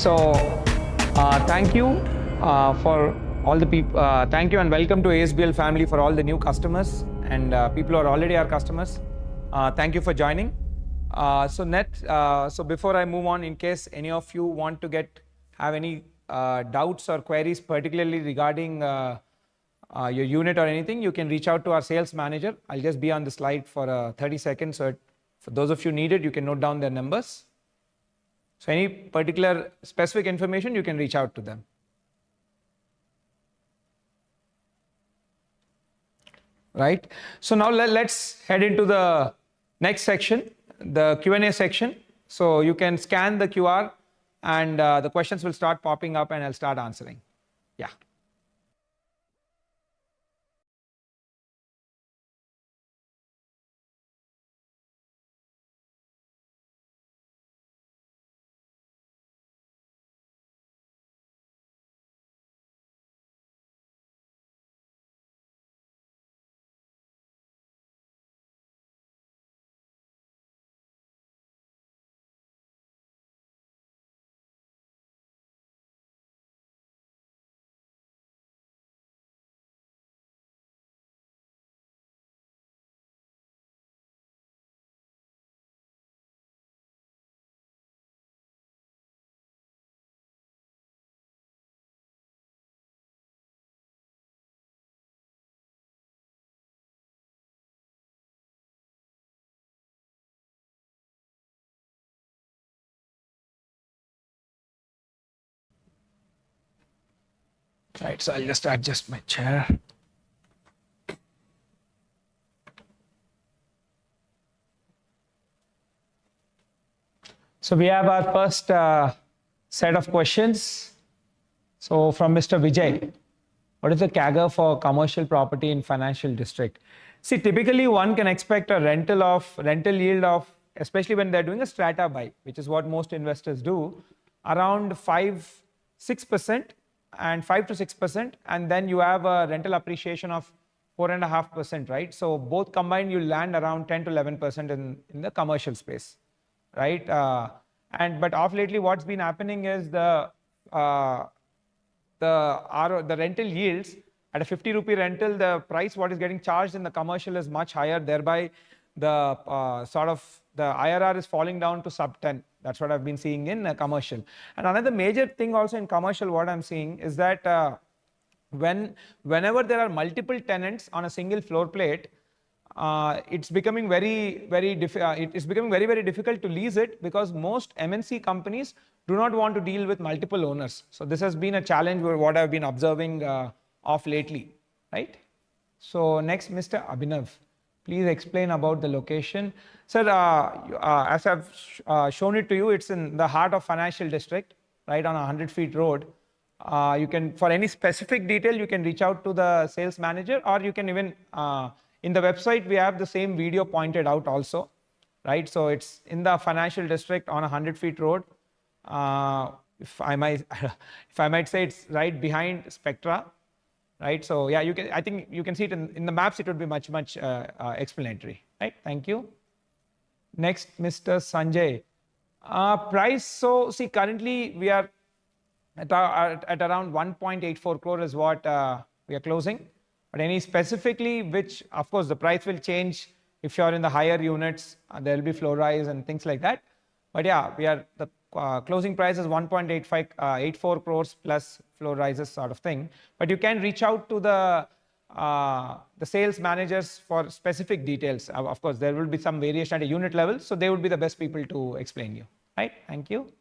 So thank you for all the people. Thank you and welcome to ASBL family for all the new customers and people who are already our customers. Thank you for joining. So before I move on, in case any of you want to have any doubts or queries, particularly regarding your unit or anything, you can reach out to our sales manager. I'll just be on the slide for 30 seconds. So for those of you needed, you can note down their numbers. So any particular specific information, you can reach out to them. Right. So now let's head into the next section, the Q&A section. So you can scan the QR and the questions will start popping up and I'll start answering. Yeah. Right, so I'll just adjust my chair. So we have our first set of questions. So from Mr. Vijay, what is the CAGR for commercial property in financial district? See, typically one can expect a rental yield of, especially when they're doing a strata buy, which is what most investors do, around 5-6% and 5 to 6%, and then you have a rental appreciation of 4.5%, right? So both combined, you land around 10 to 11% in the commercial space, right? But off lately, what's been happening is the rental yields at a 50 rupee rental, the price what is getting charged in the commercial is much higher. Thereby, the the IRR is falling down to sub 10. That's what I've been seeing in commercial. And another major thing also in commercial, what I'm seeing is that whenever there are multiple tenants on a single floor plate, it's becoming very difficult to lease it, because most MNC companies do not want to deal with multiple owners. So this has been a challenge with what I've been observing of lately, right? So next, Mr. Abhinav, please explain about the location. Sir, as I've shown it to you, it's in the heart of financial district, right on a 100-feet road. You can, for any specific detail, you can reach out to the sales manager, or you can even, in the website, we have the same video pointed out also, right? So it's in the financial district on a 100-feet road. If I might say, it's right behind Spectra, right? So yeah, I think you can see it in the maps. It would be much explanatory, right? Thank you. Next, Mr. Sanjay. Price. So see, currently we are at around 1.84 crore is what we are closing. But any specifically, which of course the price will change if you're in the higher units, there will be floor rise and things like that. But yeah, the closing price is 1.84 crores plus floor rises sort of thing. But you can reach out to the sales managers for specific details. Of course, there will be some variation at a unit level, so they would be the best people to explain you. Right? Thank you.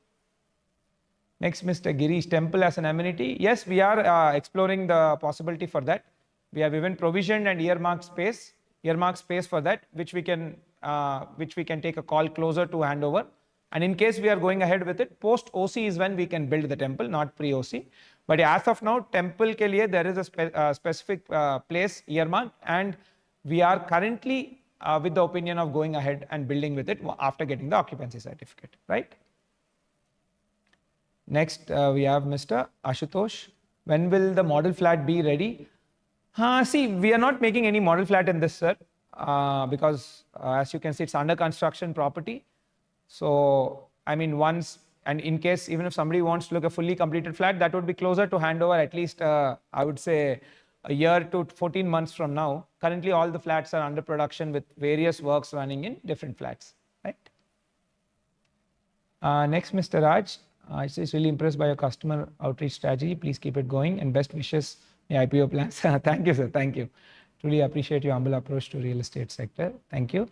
Next, Mr. Girish, temple as an amenity. Yes, we are exploring the possibility for that. We have even provisioned and earmarked space for that, which we can take a call closer to handover. And in case we are going ahead with it, post OC is when we can build the temple, not pre OC. But as of now, temple ke liye there is a specific place earmarked, and we are currently with the opinion of going ahead and building with it after getting the occupancy certificate, right? Next, we have Mr. Ashutosh. When will the model flat be ready? See, we are not making any model flat in this, sir, because as you can see, it's under construction property. So, I mean, once and in case, even if somebody wants to look a fully completed flat, that would be closer to handover at least, I would say, a year to 14 months from now. Currently, all the flats are under production with various works running in different flats, right? Next, Mr. Raj. I say really impressed by your customer outreach strategy. Please keep it going and best wishes in IPO plans. Thank you, sir. Thank you. Truly appreciate your humble approach to real estate sector. Thank you.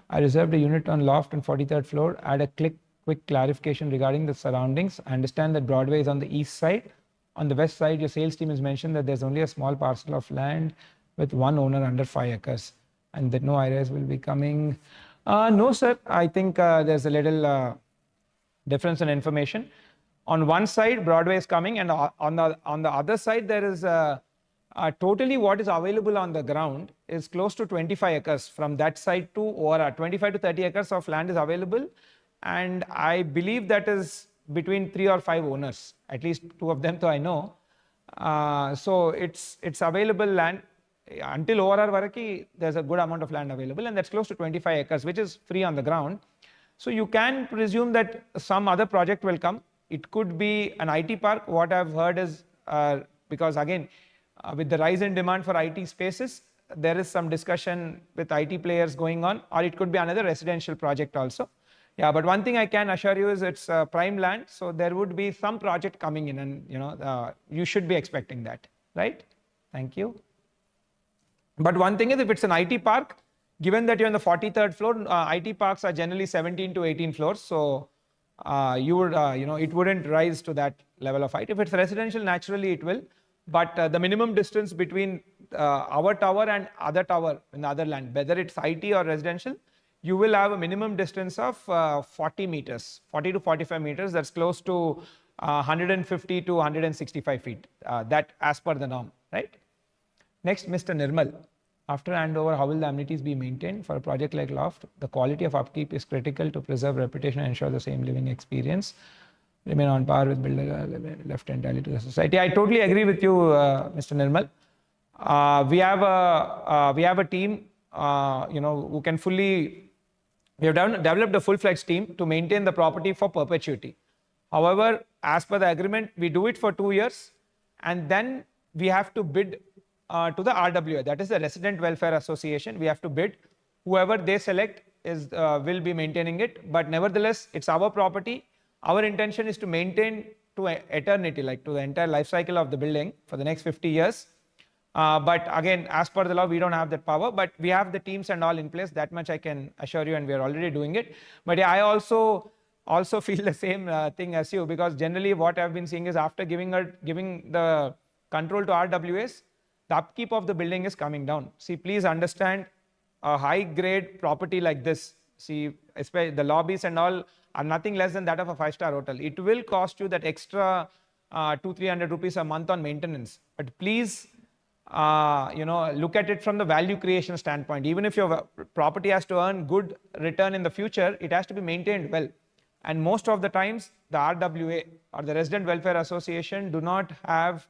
I reserved a unit on Loft on 43rd floor. Add a quick clarification regarding the surroundings. I understand that Broadway is on the east side. On the west side, your sales team has mentioned that there's only a small parcel of land with one owner under 5 acres and that no areas will be coming. No, sir. I think there's a little difference in information. On one side, Broadway is coming, and on the other side, there is totally what is available on the ground is close to 25 acres from that side to ORR. 25 to 30 acres of land is available, and I believe that is between 3 or 5 owners, at least 2 of them, though I know. So it's available land until ORR Varaki. There's a good amount of land available, and that's close to 25 acres, which is free on the ground. So you can presume that some other project will come. It could be an IT park. What I've heard is because again, with the rise in demand for IT spaces, there is some discussion with IT players going on, or it could be another residential project also. Yeah, but one thing I can assure you is it's prime land, so there would be some project coming in, and you should be expecting that, right? Thank you. But one thing is, if it's an IT park, given that you're on the 43rd floor, IT parks are generally 17 to 18 floors, so you would, it wouldn't rise to that level of height. If it's residential, naturally it will. But the minimum distance between our tower and other tower in the other land, whether it's IT or residential, you will have a minimum distance of 40 meters, 40 to 45 meters. That's close to 150 to 165 feet. That as per the norm, right? Next, Mr. Nirmal. After handover, how will the amenities be maintained? For a project like Loft, the quality of upkeep is critical to preserve reputation and ensure the same living experience. Remain on par with builder left entirely to the society. I totally agree with you, Mr. Nirmal. We have a team, who can fully. We have developed a full-fledged team to maintain the property for perpetuity. However, as per the agreement, we do it for 2 years, and then we have to bid to the RWA, that is the Resident Welfare Association. We have to bid. Whoever they select will be maintaining it. But nevertheless, it's our property. Our intention is to maintain to eternity, like to the entire life cycle of the building for the next 50 years. But again, as per the law, we don't have that power, but we have the teams and all in place. That much I can assure you, and we are already doing it. But yeah, I also feel the same thing as you, because generally what I've been seeing is after giving the control to RWAs, the upkeep of the building is coming down. See, please understand, a high grade property like this, see, especially the lobbies and all are nothing less than that of a 5-star hotel. It will cost you that extra 200-300 rupees a month on maintenance. But please, look at it from the value creation standpoint. Even if your property has to earn good return in the future, it has to be maintained well. And most of the times, the RWA or the Resident Welfare Association do not have,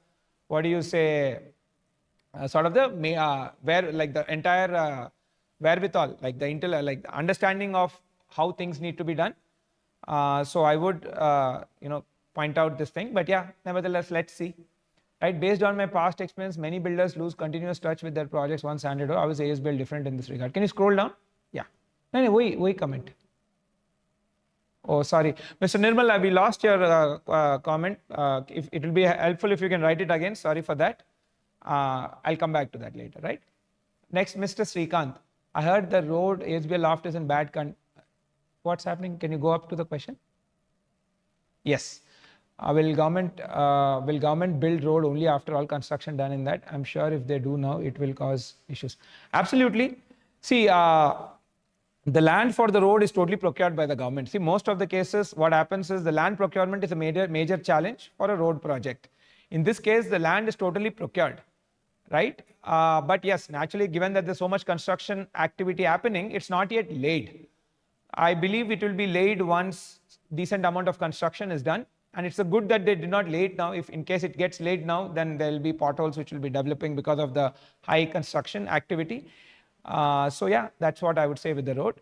sort of the the entire wherewithal, like the understanding of how things need to be done. So I would, point out this thing. But yeah, nevertheless, let's see. Right, based on my past experience, many builders lose continuous touch with their projects once handed over. How is ASBL different in this regard? Can you scroll down? Yeah. No, wait, comment. Oh, sorry. Mr. Nirmal, we lost your comment. If it will be helpful if you can write it again. Sorry for that. I'll come back to that later, right? Next, Mr. Srikanth. I heard the road ASBL Loft is in bad condition. What's happening? Can you go up to the question? Yes. Will government build road only after all construction done in that? I'm sure if they do now, it will cause issues. Absolutely. See, the land for the road is totally procured by the government. See, most of the cases, what happens is the land procurement is a major challenge for a road project. In this case, the land is totally procured, right? But yes, naturally, given that there's so much construction activity happening, it's not yet laid. I believe it will be laid once decent amount of construction is done. And it's a good that they did not lay it now. If in case it gets laid now, then there will be potholes which will be developing because of the high construction activity. So yeah, that's what I would say with the road.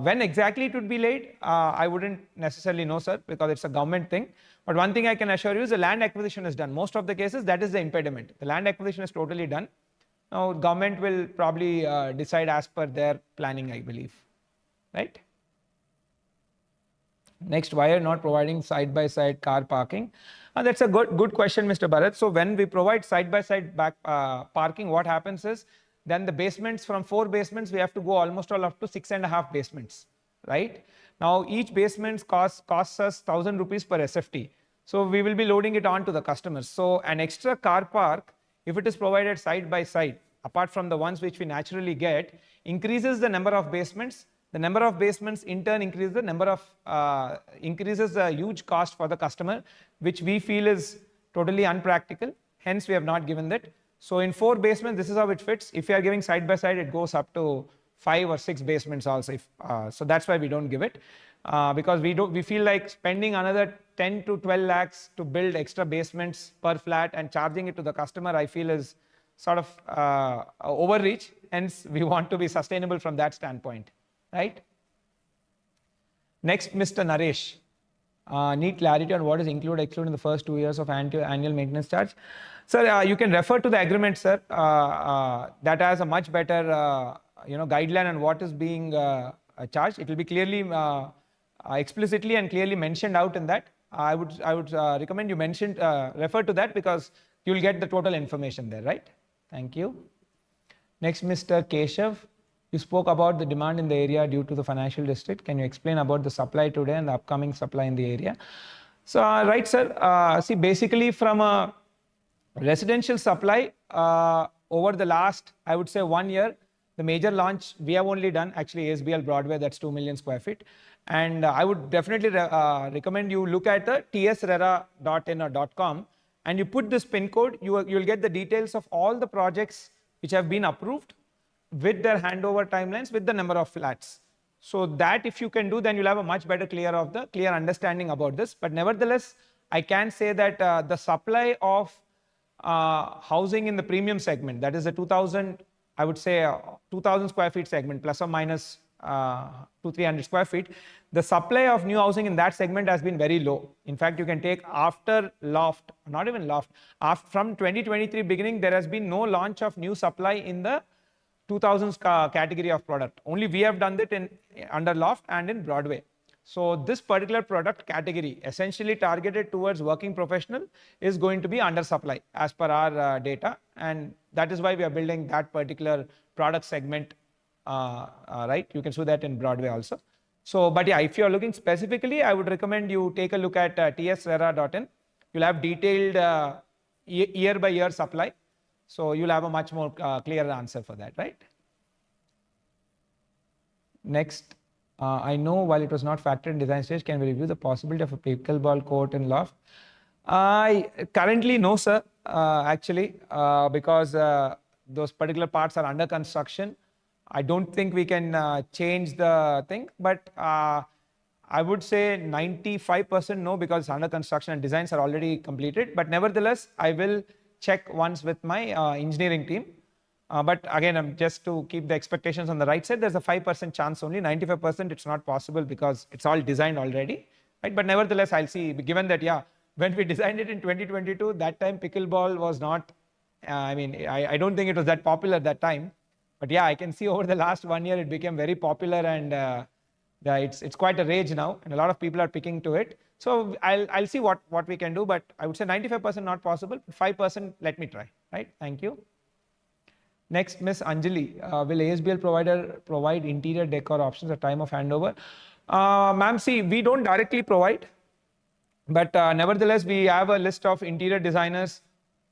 When exactly it would be laid, I wouldn't necessarily know, sir, because it's a government thing. But one thing I can assure you is the land acquisition is done. Most of the cases, that is the impediment. The land acquisition is totally done. Now, government will probably decide as per their planning, I believe, right? Next, why are not providing side-by-side car parking? That's a good question, Mr. Bharat. So when we provide side-by-side back parking, what happens is then the basements, from 4 basements, we have to go almost all up to 6.5 basements, right? Now each basement costs us 1,000 rupees per SFT. So we will be loading it on to the customers. So an extra car park, if it is provided side by side, apart from the ones which we naturally get, increases the number of basements. The number of basements in turn increases the number of increases the huge cost for the customer, which we feel is totally unpractical. Hence, we have not given that. So in 4 basements, this is how it fits. If you are giving side by side, it goes up to 5 or 6 basements also. So that's why we don't give it, because we feel like spending another 10 to 12 lakhs to build extra basements per flat and charging it to the customer, I feel is sort of overreach. Hence, we want to be sustainable from that standpoint. Right? Next, Mr. Naresh. Need clarity on what is included, excluded in the first 2 years of annual maintenance charge. Sir, you can refer to the agreement, sir. That has a much better guideline on what is being charged. It will be clearly, explicitly and clearly mentioned out in that. I would recommend you refer to that, because you will get the total information there, right? Thank you. Next, Mr. Keshav. You spoke about the demand in the area due to the financial district. Can you explain about the supply today and the upcoming supply in the area? So, right, sir. See, basically from a residential supply, over the last, I would say 1 year, the major launch we have only done actually ASBL Broadway, that's 2 million square feet. And I would definitely recommend you look at the tsrera.in or .com, and you put this pin code, you'll get the details of all the projects which have been approved, with their handover timelines, with the number of flats. So that if you can do, then you'll have a much better clear understanding about this. But nevertheless, I can say that the supply of housing in the premium segment, that is a 2000, I would say 2000 square feet segment, plus or minus 200-300 square feet, the supply of new housing in that segment has been very low. In fact, you can take after Loft, not even Loft, from 2023 beginning, there has been no launch of new supply in the 2000s category of product. Only we have done that under Loft and in Broadway. So this particular product category, essentially targeted towards working professional, is going to be under supply as per our data, and that is why we are building that particular product segment. Right? You can see that in Broadway also. So, but yeah, if you are looking specifically, I would recommend you take a look at tsrera.in. You'll have detailed year by year supply. So you'll have a much more clear answer for that, right? Next, I know while it was not factored in design stage, can we review the possibility of a pickleball court in Loft? Currently, no, sir, actually, because those particular parts are under construction. I don't think we can change the thing, but I would say 95% no, because it's under construction and designs are already completed. But nevertheless, I will check once with my engineering team. But again, just to keep the expectations on the right side, there's a 5% chance only. 95% it's not possible because it's all designed already, right? But nevertheless, I'll see, given that, yeah, when we designed it in 2022, that time pickleball was not, I don't think it was that popular that time. But yeah, I can see over the last 1 year, it became very popular, and it's quite a rage now, and a lot of people are picking to it. So I'll see what we can do, but I would say 95% not possible, 5% let me try, right? Thank you. Next, Miss Anjali, will ASBL provider provide interior decor options at time of handover? Ma'am, see, we don't directly provide, but nevertheless, we have a list of interior designers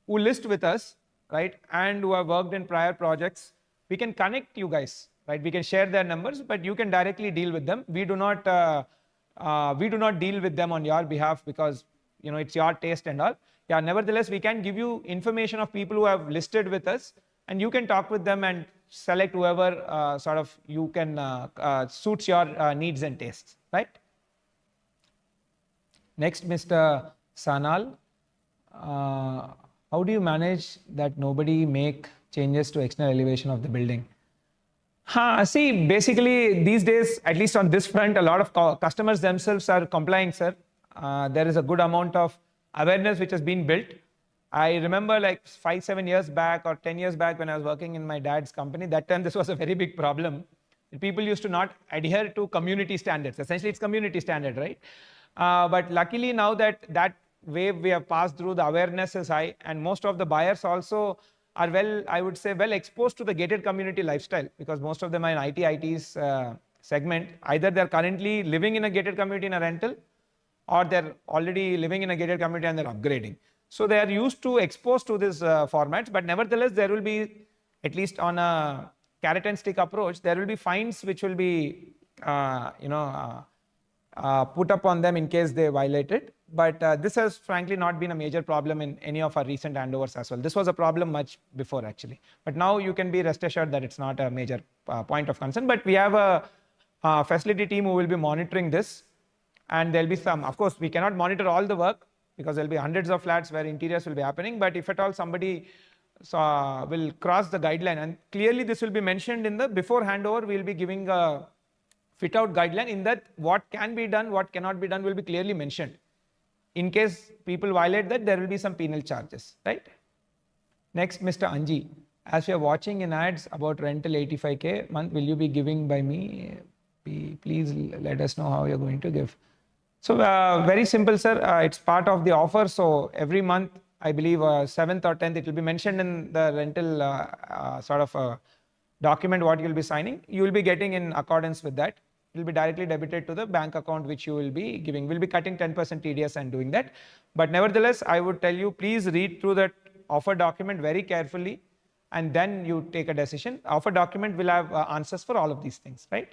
who list with us, right? And who have worked in prior projects. We can connect you guys, right? We can share their numbers, but you can directly deal with them. We do not deal with them on your behalf, because it's your taste and all. Yeah, nevertheless, we can give you information of people who have listed with us, and you can talk with them and select whoever sort of you can suits your needs and tastes, right? Next, Mr. Sanal, how do you manage that nobody make changes to external elevation of the building? See, basically these days, at least on this front, a lot of customers themselves are complying, sir. There is a good amount of awareness which has been built. I remember like 5-7 years back or 10 years back when I was working in my dad's company, that time this was a very big problem. People used to not adhere to community standards. Essentially, it's community standard, right? But luckily now that wave we have passed through, the awareness is high, and most of the buyers also are I would say, well exposed to the gated community lifestyle, because most of them are in IT's segment. Either they're currently living in a gated community in a rental, or they're already living in a gated community and they're upgrading. So they are used to exposed to this formats, but nevertheless, there will be, at least on a carrot and stick approach, there will be fines which will be, put up on them in case they violate it. But this has frankly not been a major problem in any of our recent handovers as well. This was a problem much before actually. But now you can be rest assured that it's not a major point of concern. But we have a facility team who will be monitoring this. And there'll be some, of course, we cannot monitor all the work because there'll be hundreds of flats where interiors will be happening. But if at all somebody will cross the guideline, and clearly this will be mentioned in the before handover, we'll be giving a fit out guideline in that what can be done, what cannot be done will be clearly mentioned. In case people violate that, there will be some penal charges, right? Next, Mr. Anji, as you're watching in ads about rental 85K month, will you be giving by me? Please let us know how you're going to give. So very simple, sir. It's part of the offer. So every month, I believe 7th or 10th, it will be mentioned in the rental sort of document what you'll be signing. You will be getting in accordance with that. It will be directly debited to the bank account which you will be giving. We'll be cutting 10% TDS and doing that. But nevertheless, I would tell you, please read through that offer document very carefully and then you take a decision. Offer document will have answers for all of these things, right?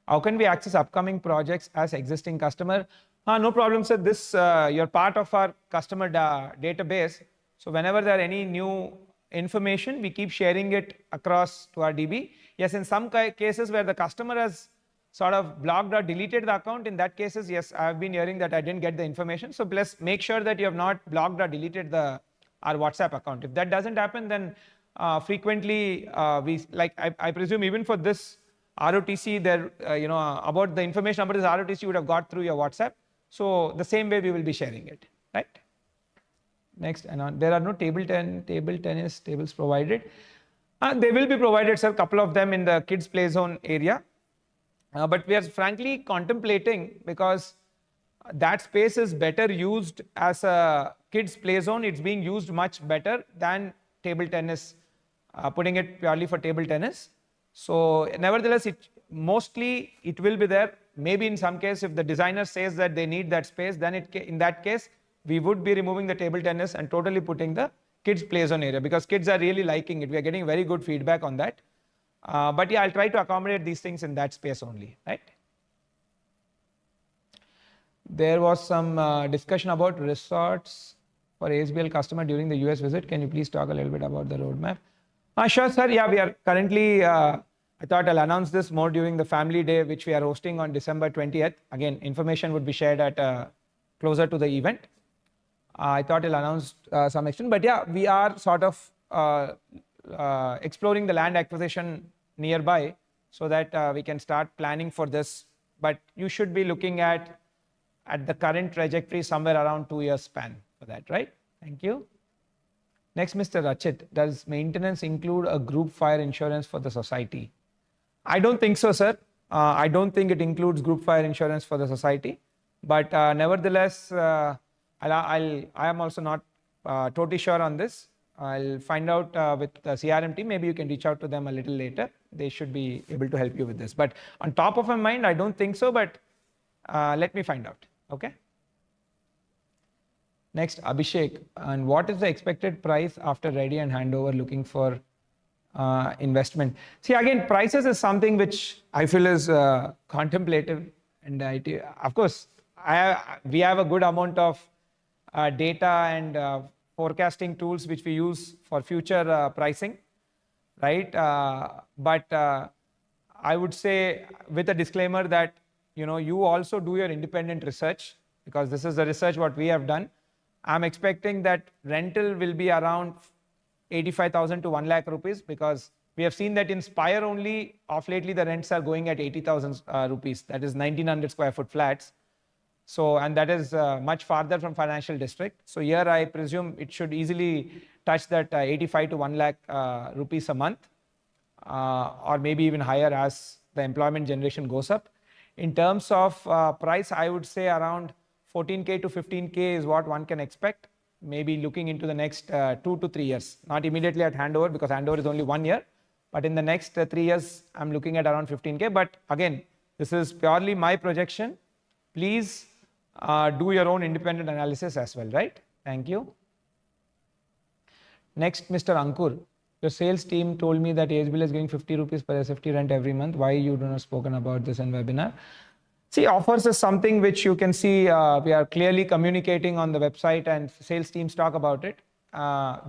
How can we access upcoming projects as existing customer? No problem, sir. This, you're part of our customer database. So whenever there are any new information, we keep sharing it across to our DB. Yes, in some cases where the customer has sort of blocked or deleted the account, in that cases, yes, I have been hearing that I didn't get the information. So please make sure that you have not blocked or deleted our WhatsApp account. If that doesn't happen, then frequently I presume even for this ROTC, there about the information about this ROTC you would have got through your WhatsApp. So the same way we will be sharing it, right? Next, and there are no table tennis tables provided. They will be provided, sir, a couple of them in the kids play zone area. But we are frankly contemplating, because that space is better used as a kids play zone. It's being used much better than table tennis, putting it purely for table tennis. So nevertheless, mostly it will be there. Maybe in some case, if the designer says that they need that space, then in that case, we would be removing the table tennis and totally putting the kids play zone area, because kids are really liking it. We are getting very good feedback on that. But yeah, I'll try to accommodate these things in that space only, right? There was some discussion about resorts for ASBL customer during the US visit. Can you please talk a little bit about the roadmap? Sure, sir. Yeah, we are currently, I thought I'll announce this more during the family day, which we are hosting on December 20th. Again, information would be shared at closer to the event. I thought I'll announce some extent, but yeah, we are sort of exploring the land acquisition nearby so that we can start planning for this. But you should be looking at the current trajectory somewhere around 2 years span for that, right? Thank you. Next, Mr. Rachit, does maintenance include a group fire insurance for the society? I don't think so, sir. I don't think it includes group fire insurance for the society. But nevertheless, I am also not totally sure on this. I'll find out with the CRM team. Maybe you can reach out to them a little later. They should be able to help you with this. But on top of my mind, I don't think so, but let me find out. Okay. Next, Abhishek. And what is the expected price after ready and handover looking for investment? See, again, prices is something which I feel is contemplative. And of course, we have a good amount of data and forecasting tools which we use for future pricing, right? But I would say with a disclaimer that you also do your independent research, because this is the research what we have done. I'm expecting that rental will be around 85,000 to 1 lakh rupees, because We have seen that in Spire only, of lately, the rents are going at 80,000 rupees. That is 1900 square foot flats. So, and that is much farther from financial district. So here I presume it should easily touch that 85 to 1 lakh rupees a month, or maybe even higher as the employment generation goes up. In terms of price, I would say around 14K to 15K is what one can expect, maybe looking into the next 2 to 3 years. Not immediately at handover, because handover is only 1 year. But in the next 3 years, I'm looking at around 15K. But again, this is purely my projection. Please do your own independent analysis as well, right? Thank you. Next, Mr. Ankur. Your sales team told me that ASBL is giving 50 rupees per SFT rent every month. Why you do not spoken about this in webinar? See, offers is something which you can see we are clearly communicating on the website, and sales teams talk about it.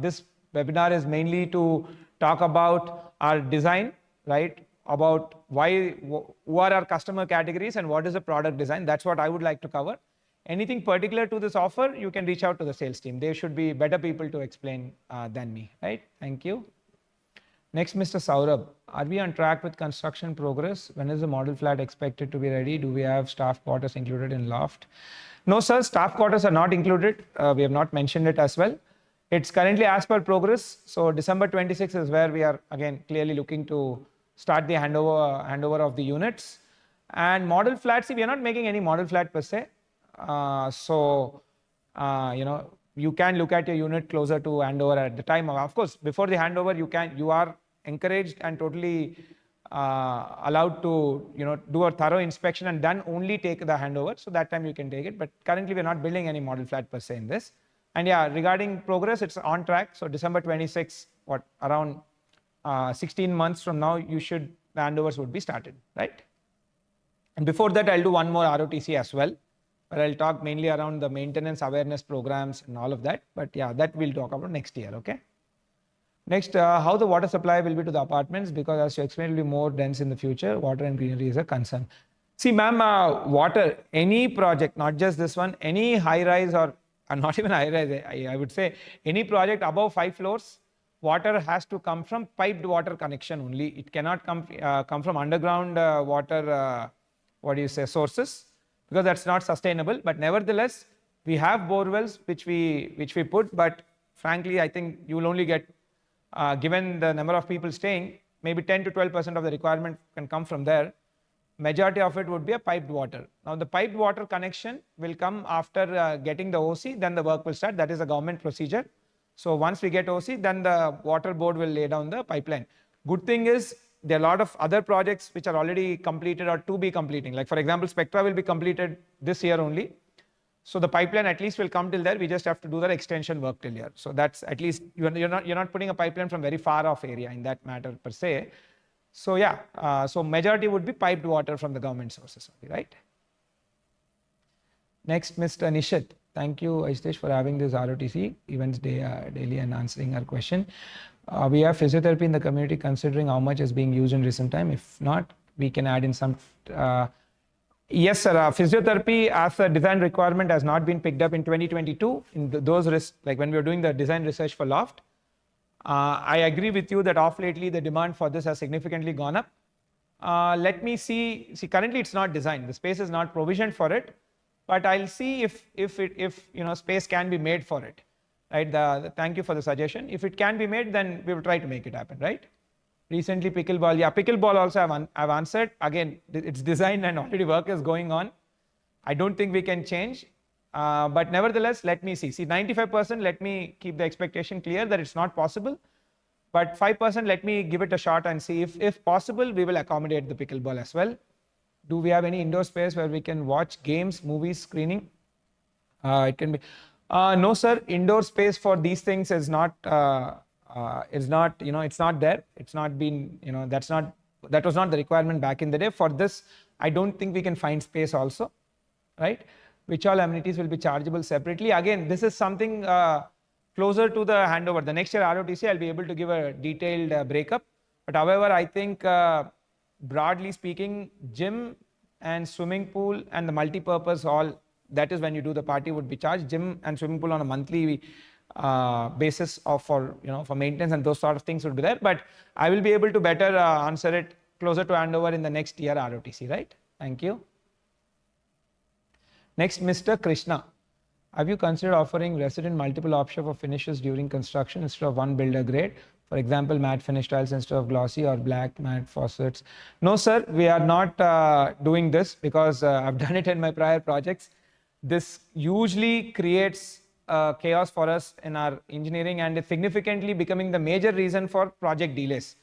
This webinar is mainly to talk about our design, right? About who are our customer categories and what is the product design. That's what I would like to cover. Anything particular to this offer, you can reach out to the sales team. They should be better people to explain than me, right? Thank you. Next, Mr. Saurabh. Are we on track with construction progress? When is the model flat expected to be ready? Do we have staff quarters included in loft? No, sir. Staff quarters are not included. We have not mentioned it as well. It's currently as per progress. So December 26 is where we are again clearly looking to start the handover of the units. And model flats, see, we are not making any model flat per se. You can look at your unit closer to handover at the time. Of course, before the handover, you are encouraged and totally allowed to do a thorough inspection and then only take the handover. So that time you can take it. But currently, we're not building any model flat per se in this. And yeah, regarding progress, it's on track. So December 26, around 16 months from now, the handovers would be started, right? And before that, I'll do one more ROTC as well, but I'll talk mainly around the maintenance awareness programs and all of that. But yeah, that we'll talk about next year, okay? Next, how the water supply will be to the apartments, because as you explained, it will be more dense in the future. Water and greenery is a concern. See, ma'am, water, any project, not just this one, any high-rise or not even high-rise, I would say, any project above 5 floors, water has to come from piped water connection only. It cannot come from underground water, sources, because that's not sustainable. But nevertheless, we have bore wells which we put, but frankly, I think you will only get, given the number of people staying, maybe 10 to 12% of the requirement can come from there. Majority of it would be a piped water. Now, the piped water connection will come after getting the OC, then the work will start. That is a government procedure. So once we get OC, then the water board will lay down the pipeline. Good thing is, there are a lot of other projects which are already completed or to be completing. Like for example, Spectra will be completed this year only. So the pipeline at least will come till there. We just have to do the extension work till here. So that's at least, you're not putting a pipeline from very far off area in that matter per se. So yeah, so majority would be piped water from the government sources, right? Next, Mr. Nishit. Thank you, Ajitesh, for having this ROTC events daily and answering our question. We have physiotherapy in the community, considering how much is being used in recent time. If not, we can add in some. Yes, sir. Physiotherapy as a design requirement has not been picked up in 2022. In like when we were doing the design research for Loft, I agree with you that off lately the demand for this has significantly gone up. Let me see. See, currently it's not designed. The space is not provisioned for it. But I'll see if space can be made for it, right? Thank you for the suggestion. If it can be made, then we will try to make it happen, right? Recently, pickleball. Yeah, pickleball also I've answered. Again, it's designed and already work is going on. I don't think we can change. But nevertheless, let me see. See, 95%, let me keep the expectation clear that it's not possible. But 5%, let me give it a shot and see if possible, we will accommodate the pickleball as well. Do we have any indoor space where we can watch games, movies, screening? It can be. No, sir. Indoor space for these things is not. It's not there. It's not been. That was not the requirement back in the day. For this, I don't think we can find space also, right? Which all amenities will be chargeable separately? Again, this is something closer to the handover. The next year ROTC, I'll be able to give a detailed breakup. But however, I think. Broadly speaking, gym and swimming pool and the multi-purpose hall, that is when you do the party, would be charged. Gym and swimming pool on a monthly basis of for maintenance and those sort of things would be there. But I will be able to better answer it closer to handover in the next year ROTC, right? Thank you. Next, Mr. Krishna. Have you considered offering resident multiple option for finishes during construction instead of one builder grade? For example, matte finish tiles instead of glossy or black matte faucets. No, sir, we are not doing this because I've done it in my prior projects. This usually creates chaos for us in our engineering, and it's significantly becoming the major reason for project delays.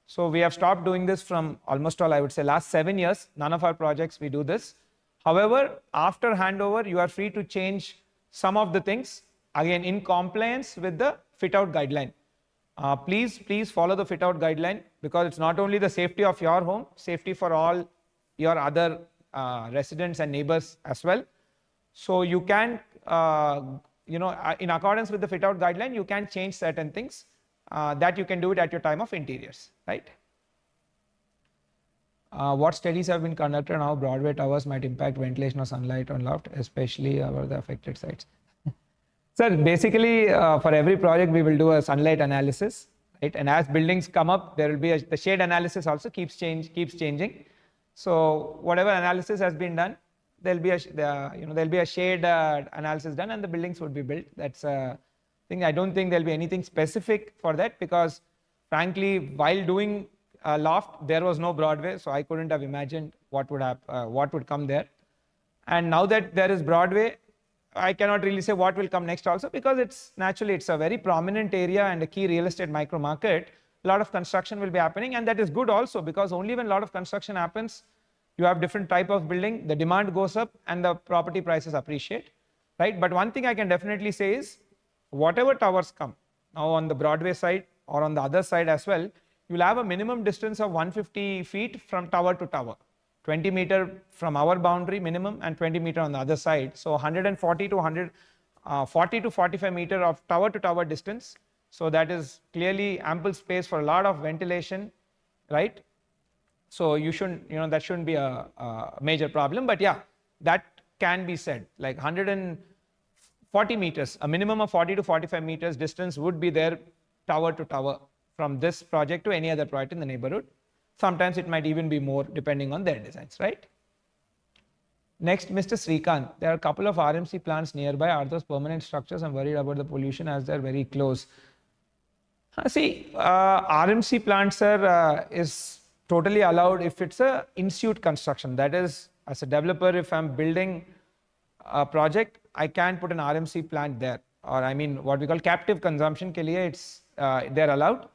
So we have stopped doing this from almost all, I would say, last 7 years. None of our projects we do this. However, after handover, you are free to change some of the things, again in compliance with the fit out guideline. Please follow the fit out guideline, because it's not only the safety of your home, safety for all your other residents and neighbors as well. So you can, in accordance with the fit out guideline, you can change certain things that you can do it at your time of interiors, right? What studies have been conducted on how Broadway towers might impact ventilation or sunlight on loft, especially over the affected sites? Sir, basically for every project we will do a sunlight analysis, right? And as buildings come up, there will be the shade analysis also keeps changing. So whatever analysis has been done, there'll be a shade analysis done, and the buildings would be built. That's a thing. I don't think there'll be anything specific for that, because frankly, while doing loft, there was no Broadway, so I couldn't have imagined what would come there. And now that there is Broadway, I cannot really say what will come next also, because it's a very prominent area and a key real estate micro market. A lot of construction will be happening, and that is good also, because only when a lot of construction happens, you have different type of building, the demand goes up and the property prices appreciate, right? But one thing I can definitely say is, whatever towers come now on the Broadway side or on the other side as well, you'll have a minimum distance of 150 feet from tower to tower. 20 meter from our boundary minimum and 20 meter on the other side. So 140 to 45 meter of tower to tower distance. So that is clearly ample space for a lot of ventilation, right? So you shouldn't, that shouldn't be a major problem. But yeah, that can be said, like 140 meters, a minimum of 40 to 45 meters distance would be there tower to tower from this project to any other project in the neighborhood. Sometimes it might even be more depending on their designs, right? Next, Mr. Srikanth. There are a couple of RMC plants nearby. Are those permanent structures? I'm worried about the pollution as they're very close. See, RMC plants, sir, is totally allowed if it's a in-suite construction. That is, as a developer, if I'm building a project, I can put an RMC plant there. Or I mean, what we call captive consumption ke liye, they're allowed.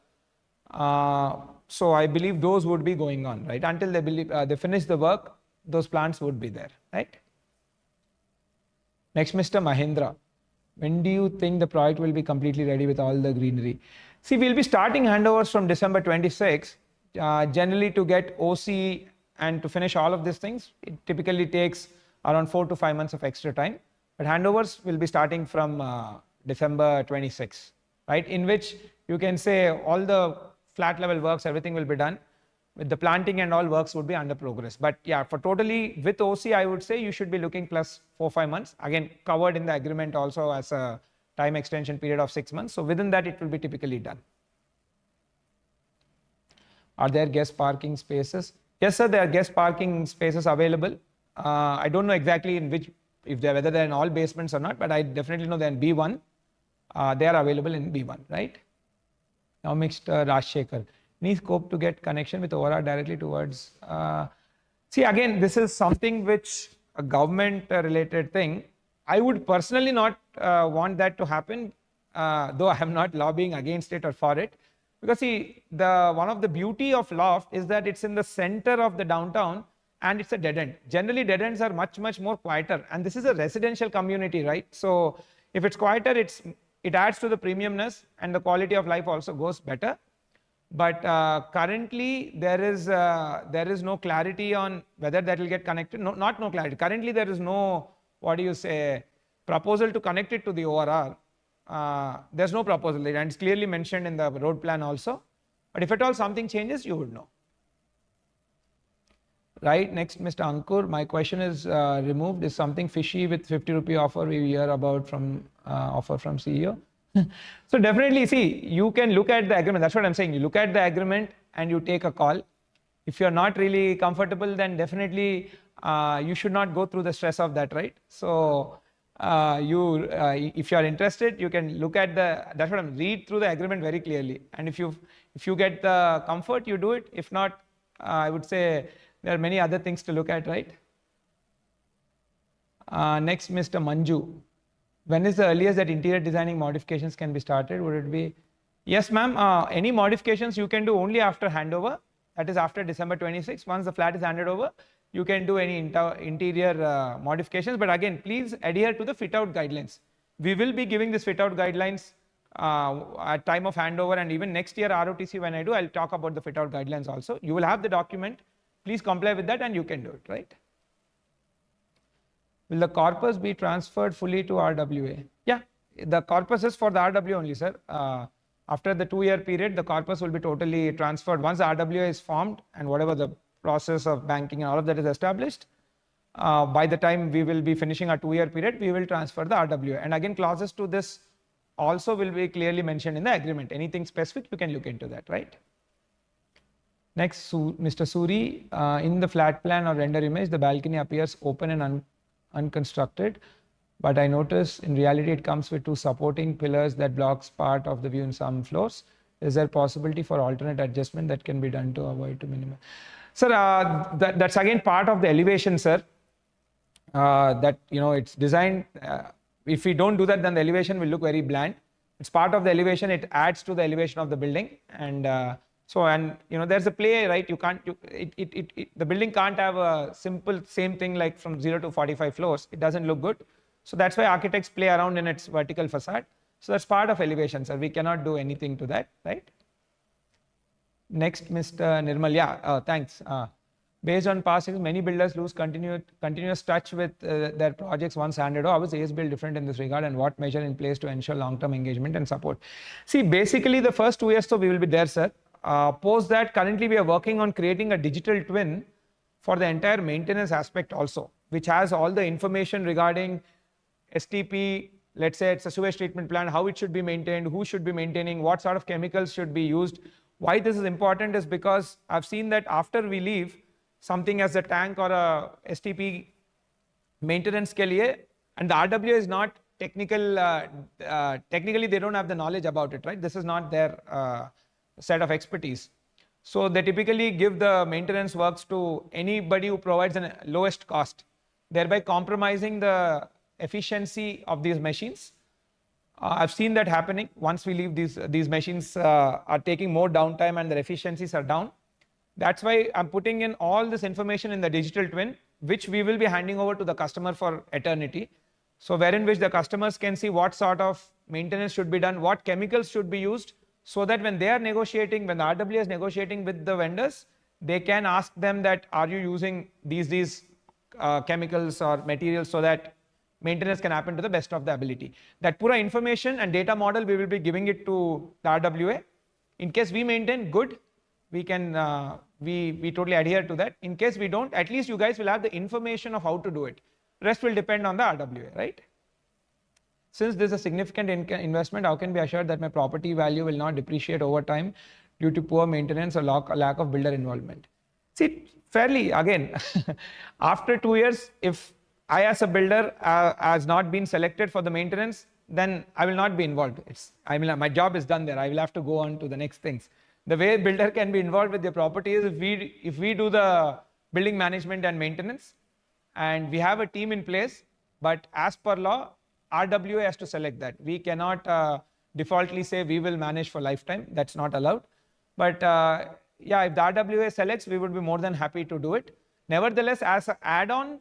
So I believe those would be going on, right? Until they finish the work, those plants would be there, right? Next, Mr. Mahindra. When do you think the project will be completely ready with all the greenery? See, we'll be starting handovers from December 26. Generally, to get OC and to finish all of these things, it typically takes around 4 to 5 months of extra time. But handovers will be starting from December 26, right? In which you can say all the flat level works, everything will be done. With the planting and all works would be under progress. But yeah, for totally with OC, I would say you should be looking plus 4-5 months. Again, covered in the agreement also as a time extension period of 6 months. So within that, it will be typically done. Are there guest parking spaces? Yes, sir, there are guest parking spaces available. I don't know exactly in which, whether they're in all basements or not, but I definitely know they're in B1. They are available in B1, right? Now, Mr. Rajshekhar. Any scope to get connection with ORR directly towards? See, again, this is something which a government related thing. I would personally not want that to happen, though I am not lobbying against it or for it. Because see, one of the beauty of Loft is that it's in the center of the downtown and it's a dead end. Generally, dead ends are much more quieter, and this is a residential community, right? So if it's quieter, it adds to the premiumness and the quality of life also goes better. But currently there is no clarity on whether that will get connected. No, not no clarity. Currently there is no, proposal to connect it to the ORR. There's no proposal, and it's clearly mentioned in the road plan also. But if at all something changes, you would know. Right, next, Mr. Ankur. My question is removed. Is something fishy with 50 rupee offer we hear about from offer from CEO? So definitely, see, you can look at the agreement. That's what I'm saying. You look at the agreement and you take a call. If you're not really comfortable, then definitely you should not go through the stress of that, right? So if you are interested, you can look at that's what I'm read through the agreement very clearly. And if you get the comfort, you do it. If not, I would say there are many other things to look at, right? Next, Mr. Manju. When is the earliest that interior designing modifications can be started? Would it be? Yes, ma'am. Any modifications you can do only after handover. That is after December 26. Once the flat is handed over, you can do any interior modifications. But again, please adhere to the fit-out guidelines. We will be giving this fit-out guidelines at time of handover, and even next year ROTC when I do, I'll talk about the fit-out guidelines also. You will have the document. Please comply with that and you can do it, right? Will the corpus be transferred fully to RWA? Yeah, the corpus is for the RWA only, sir. After the 2-year period, the corpus will be totally transferred. Once the RWA is formed and whatever the process of banking and all of that is established, by the time we will be finishing our 2-year period, we will transfer the RWA. And again, clauses to this also will be clearly mentioned in the agreement. Anything specific, you can look into that, right? Next, Mr. Suri, in the flat plan or render image, the balcony appears open and unconstructed, but I notice in reality it comes with 2 supporting pillars that blocks part of the view in some floors. Is there possibility for alternate adjustment that can be done to avoid to minimize? Sir, that's again part of the elevation, sir. That it's designed. If we don't do that, then the elevation will look very bland. It's part of the elevation. It adds to the elevation of the building, and there's a play, right? You can't, the building can't have a simple same thing like from 0 to 45 floors. It doesn't look good. So that's why architects play around in its vertical facade. So that's part of elevation, sir. We cannot do anything to that, right? Next, Mr. Nirmal. Yeah, thanks. Based on past experience, many builders lose continuous touch with their projects once handed over. How is ASBL different in this regard, and what measure in place to ensure long-term engagement and support? See, basically the first 2 years, so we will be there, sir. Post that, currently we are working on creating a digital twin for the entire maintenance aspect also, which has all the information regarding STP, let's say it's a sewage treatment plant, how it should be maintained, who should be maintaining, what sort of chemicals should be used. Why this is important is because I've seen that after we leave, something as a tank or a STP maintenance ke liye, and the RWA is not technical, technically they don't have the knowledge about it, right? This is not their set of expertise. So they typically give the maintenance works to anybody who provides the lowest cost, thereby compromising the efficiency of these machines. I've seen that happening. Once we leave, these machines are taking more downtime and their efficiencies are down. That's why I'm putting in all this information in the digital twin, which we will be handing over to the customer for eternity. So wherein which the customers can see what sort of maintenance should be done, what chemicals should be used, so that when they are negotiating, when the RWA is negotiating with the vendors, they can ask them that, are you using these chemicals or materials so that maintenance can happen to the best of the ability. That pura information and data model, we will be giving it to the RWA. In case we maintain good, we can, we totally adhere to that. In case we don't, at least you guys will have the information of how to do it. Rest will depend on the RWA, right? Since this is a significant investment, how can we be assured that my property value will not depreciate over time due to poor maintenance or lack of builder involvement? See, fairly, again, after 2 years, if I as a builder has not been selected for the maintenance, then I will not be involved. My job is done there. I will have to go on to the next things. The way builder can be involved with their property is if we do the building management and maintenance, and we have a team in place, but as per law, RWA has to select that. We cannot defaultly say we will manage for lifetime. That's not allowed. But yeah, if the RWA selects, we would be more than happy to do it. Nevertheless, as an add-on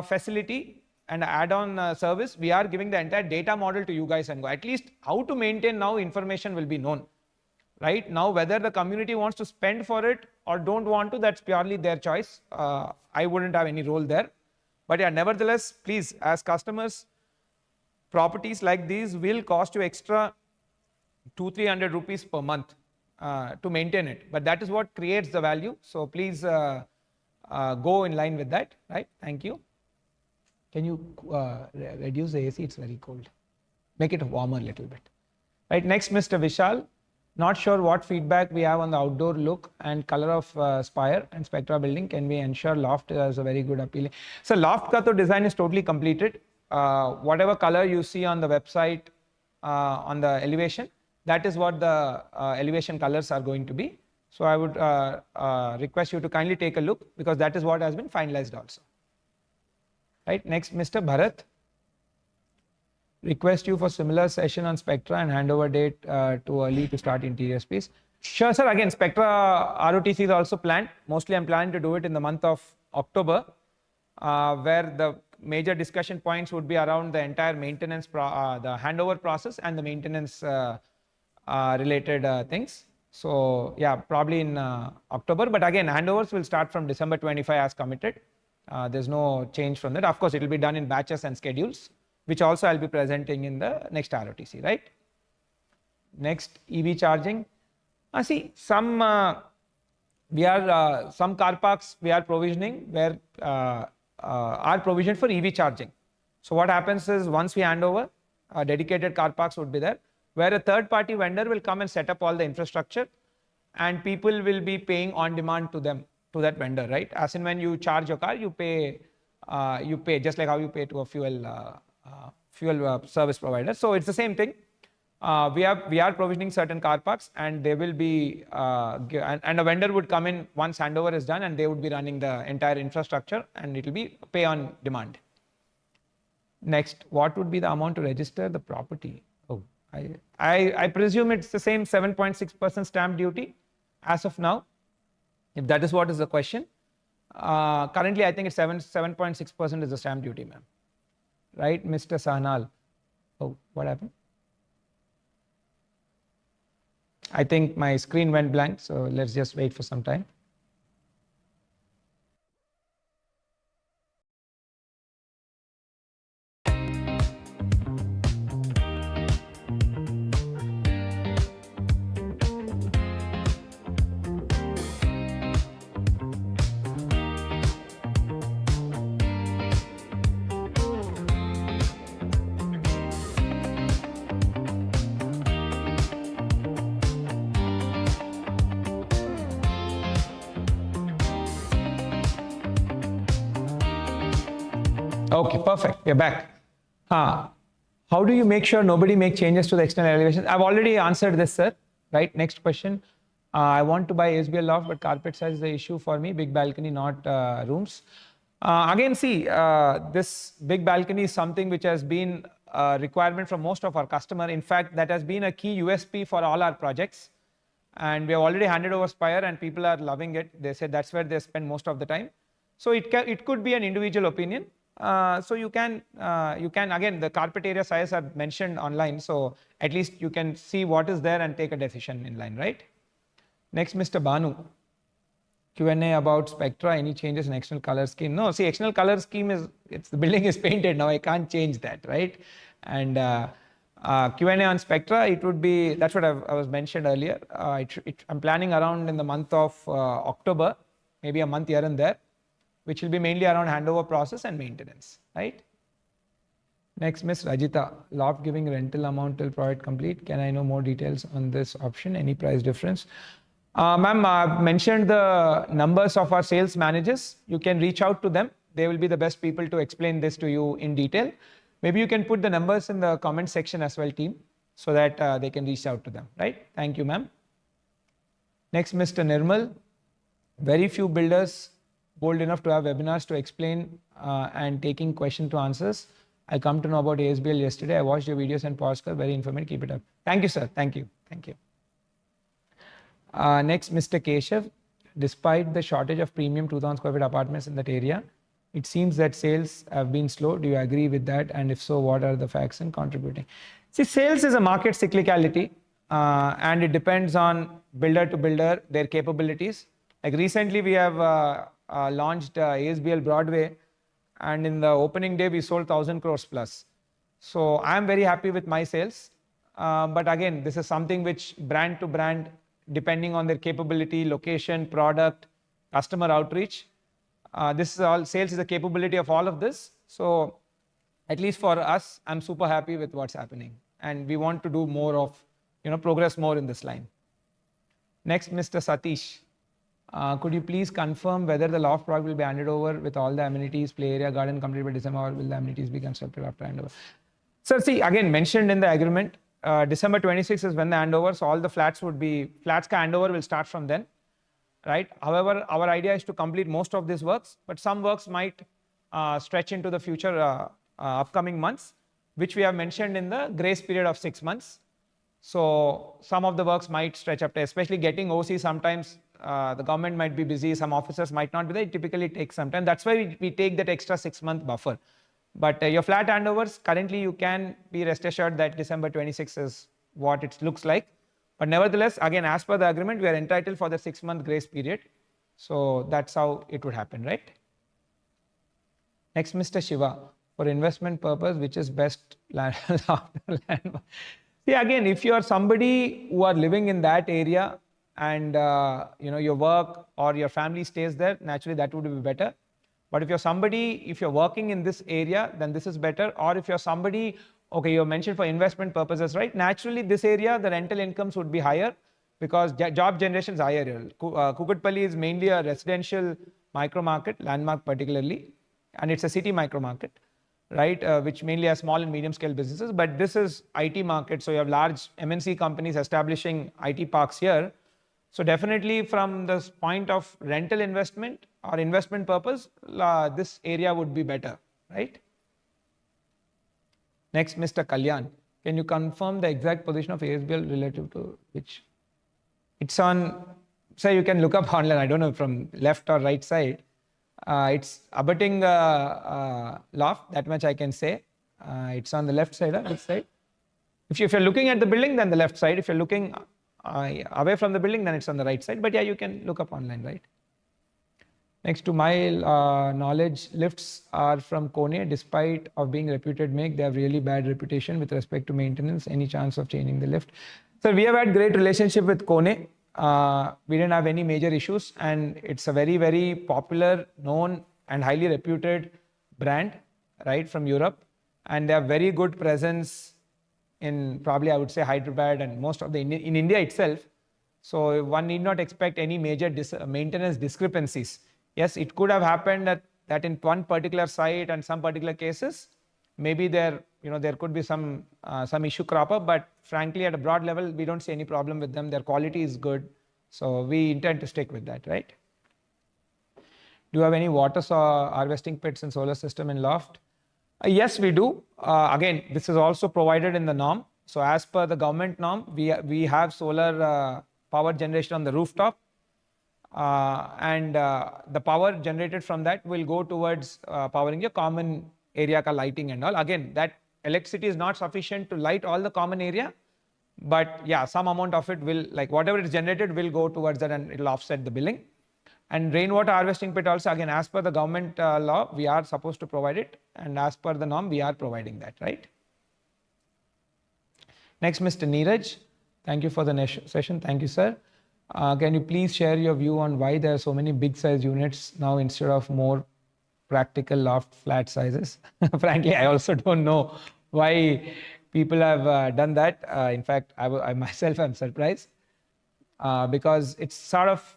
facility and add-on service, we are giving the entire data model to you guys and go. At least how to maintain now, information will be known. Right now, whether the community wants to spend for it or don't want to, that's purely their choice. I wouldn't have any role there. But yeah, nevertheless, please, as customers, properties like these will cost you extra 200-300 rupees per month to maintain it. But that is what creates the value. So please go in line with that, right? Thank you. Can you reduce the AC? It's very cold. make it warmer a little bit. Right, next, Mr. Vishal. Not sure what feedback we have on the outdoor look and color of Spire and Spectra building. Can we ensure Loft is a very good appealing? So Loft ka to design is totally completed. Whatever color you see on the website, on the elevation, that is what the elevation colors are going to be. So I would request you to kindly take a look, because that is what has been finalized also. Right, next, Mr. Bharat. Request you for similar session on Spectra and handover date too early to start interiors, please. Sure, sir. Again, Spectra ROTC is also planned. Mostly I'm planning to do it in the month of October, where the major discussion points would be around the entire maintenance, the handover process and the maintenance related things. So yeah, probably in October. But again, handovers will start from December 25 as committed. There's no change from that. Of course, it will be done in batches and schedules, which also I'll be presenting in the next ROTC, right? Next, EV charging. See, some some car parks we are provisioning where are provisioned for EV charging. So what happens is, once we hand over, dedicated car parks would be there, where a third-party vendor will come and set up all the infrastructure, and people will be paying on demand to them, to that vendor, right? As in, when you charge your car, you pay just like how you pay to a fuel service provider. So it's the same thing. We are provisioning certain car parks, and they will be and a vendor would come in once handover is done, and they would be running the entire infrastructure, and it will be pay on demand. Next, what would be the amount to register the property? Oh, I presume it's the same 7.6% stamp duty as of now, if that is what is the question. Currently, I think it's 7.6% is the stamp duty, ma'am. Right, Mr. Sahnal. Oh, what happened? I think my screen went blank, so let's just wait for some time. Okay, perfect. We're back. How do you make sure nobody make changes to the external elevations? I've already answered this, sir. Right. Next question. I want to buy ASBL Loft, but carpet size is the issue for me. Big balcony, not rooms. Again, see, this big balcony is something which has been a requirement from most of our customers. In fact, that has been a key USP for all our projects. And we have already handed over Spire, and people are loving it. They said that's where they spend most of the time. So it could be an individual opinion. So you can again, the carpet area size are mentioned online, so at least you can see what is there and take a decision in line, right? Next, Mr. Banu. Q&A about Spectra, any changes in external color scheme? No, see, external color scheme is, the building is painted now, I can't change that, right? And Q&A on Spectra, it would be, that's what I was mentioned earlier. I'm planning around in the month of October, maybe a month here and there, which will be mainly around handover process and maintenance, right? Next, Ms. Rajita. Loft giving rental amount till project complete. Can I know more details on this option? Any price difference? Ma'am, I've mentioned the numbers of our sales managers. You can reach out to them. They will be the best people to explain this to you in detail. Maybe you can put the numbers in the comment section as well, team, so that they can reach out to them, right? Thank you, ma'am. Next, Mr. Nirmal. Very few builders bold enough to have webinars to explain and taking question to answers. I come to know about ASBL yesterday. I watched your videos and podcast, very informative. Keep it up. Thank you, sir. Thank you. Thank you. Next, Mr. Keshav. Despite the shortage of premium 2,000 square feet apartments in that area, it seems that sales have been slow. Do you agree with that? And if so, what are the facts and contributing? See, sales is a market cyclicality, and it depends on builder to builder, their capabilities. Like recently, we have launched ASBL Broadway, and in the opening day we sold 1,000 crores plus. So I am very happy with my sales, but again, this is something which brand to brand, depending on their capability, location, product, customer outreach, this is all, sales is a capability of all of this. So at least for us, I'm super happy with what's happening, and we want to do more of, progress more in this line. Next, Mr. Satish. Could you please confirm whether the loft project will be handed over with all the amenities, play area, garden completed by December, or will the amenities be constructed after handover? Sir, see, again, mentioned in the agreement, December 26 is when the handover, so all the flats ka handover will start from then, right? However, our idea is to complete most of these works, but some works might stretch into the future upcoming months, which we have mentioned in the grace period of 6 months. So some of the works might stretch up to, especially getting OC sometimes. The government might be busy, some officers might not be there. It typically takes some time. That's why we take that extra 6-month buffer. But your flat handovers, currently you can be rest assured that December 26 is what it looks like. But nevertheless, again, as per the agreement, we are entitled for the 6-month grace period. So that's how it would happen, right? Next, Mr. Shiva. For investment purpose, which is best land? See, again, if you are somebody who are living in that area, and your work or your family stays there, naturally that would be better. But if you're working in this area, then this is better. Or if you're somebody, okay, you mentioned for investment purposes, right? Naturally, this area, the rental incomes would be higher because job generation is higher here. Kukatpalli is mainly a residential micro market, landmark particularly, and it's a city micro market, right? Which mainly has small and medium scale businesses. But this is IT market, so you have large MNC companies establishing IT parks here. So definitely from this point of rental investment or investment purpose, this area would be better, right? Next, Mr. Kalyan. Can you confirm the exact position of ASBL relative to which? It's on, so you can look up online, I don't know from left or right side. It's abutting loft, that much I can say. It's on the left side, which side? If you're looking at the building, then the left side. If you're looking away from the building, then it's on the right side. But yeah, you can look up online, right? Next, to my knowledge, lifts are from Kone. Despite of being reputed make, they have really bad reputation with respect to maintenance. Any chance of changing the lift? So we have had great relationship with Kone. We didn't have any major issues, and it's a very, very popular, known and highly reputed brand, right, from Europe. And they have very good presence in probably, I would say, Hyderabad and most of in India itself. So one need not expect any major maintenance discrepancies. Yes, it could have happened that in one particular site and some particular cases, maybe there could be some issue crop up, but frankly, at a broad level, we don't see any problem with them. Their quality is good. So we intend to stick with that, right? Do you have any water harvesting pits and solar system in loft? Yes, we do. Again, this is also provided in the norm. So as per the government norm, we have solar power generation on the rooftop. And the power generated from that will go towards powering your common area lighting and all. Again, that electricity is not sufficient to light all the common area, but yeah, some amount of it will, like whatever is generated will go towards that and it will offset the billing. And rainwater harvesting pit also, again, as per the government law, we are supposed to provide it. And as per the norm, we are providing that, right? Next, Mr. Neeraj. Thank you for the session. Thank you, sir. Can you please share your view on why there are so many big size units now instead of more practical loft flat sizes? Frankly, I also don't know why people have done that. In fact, I myself am surprised because it's sort of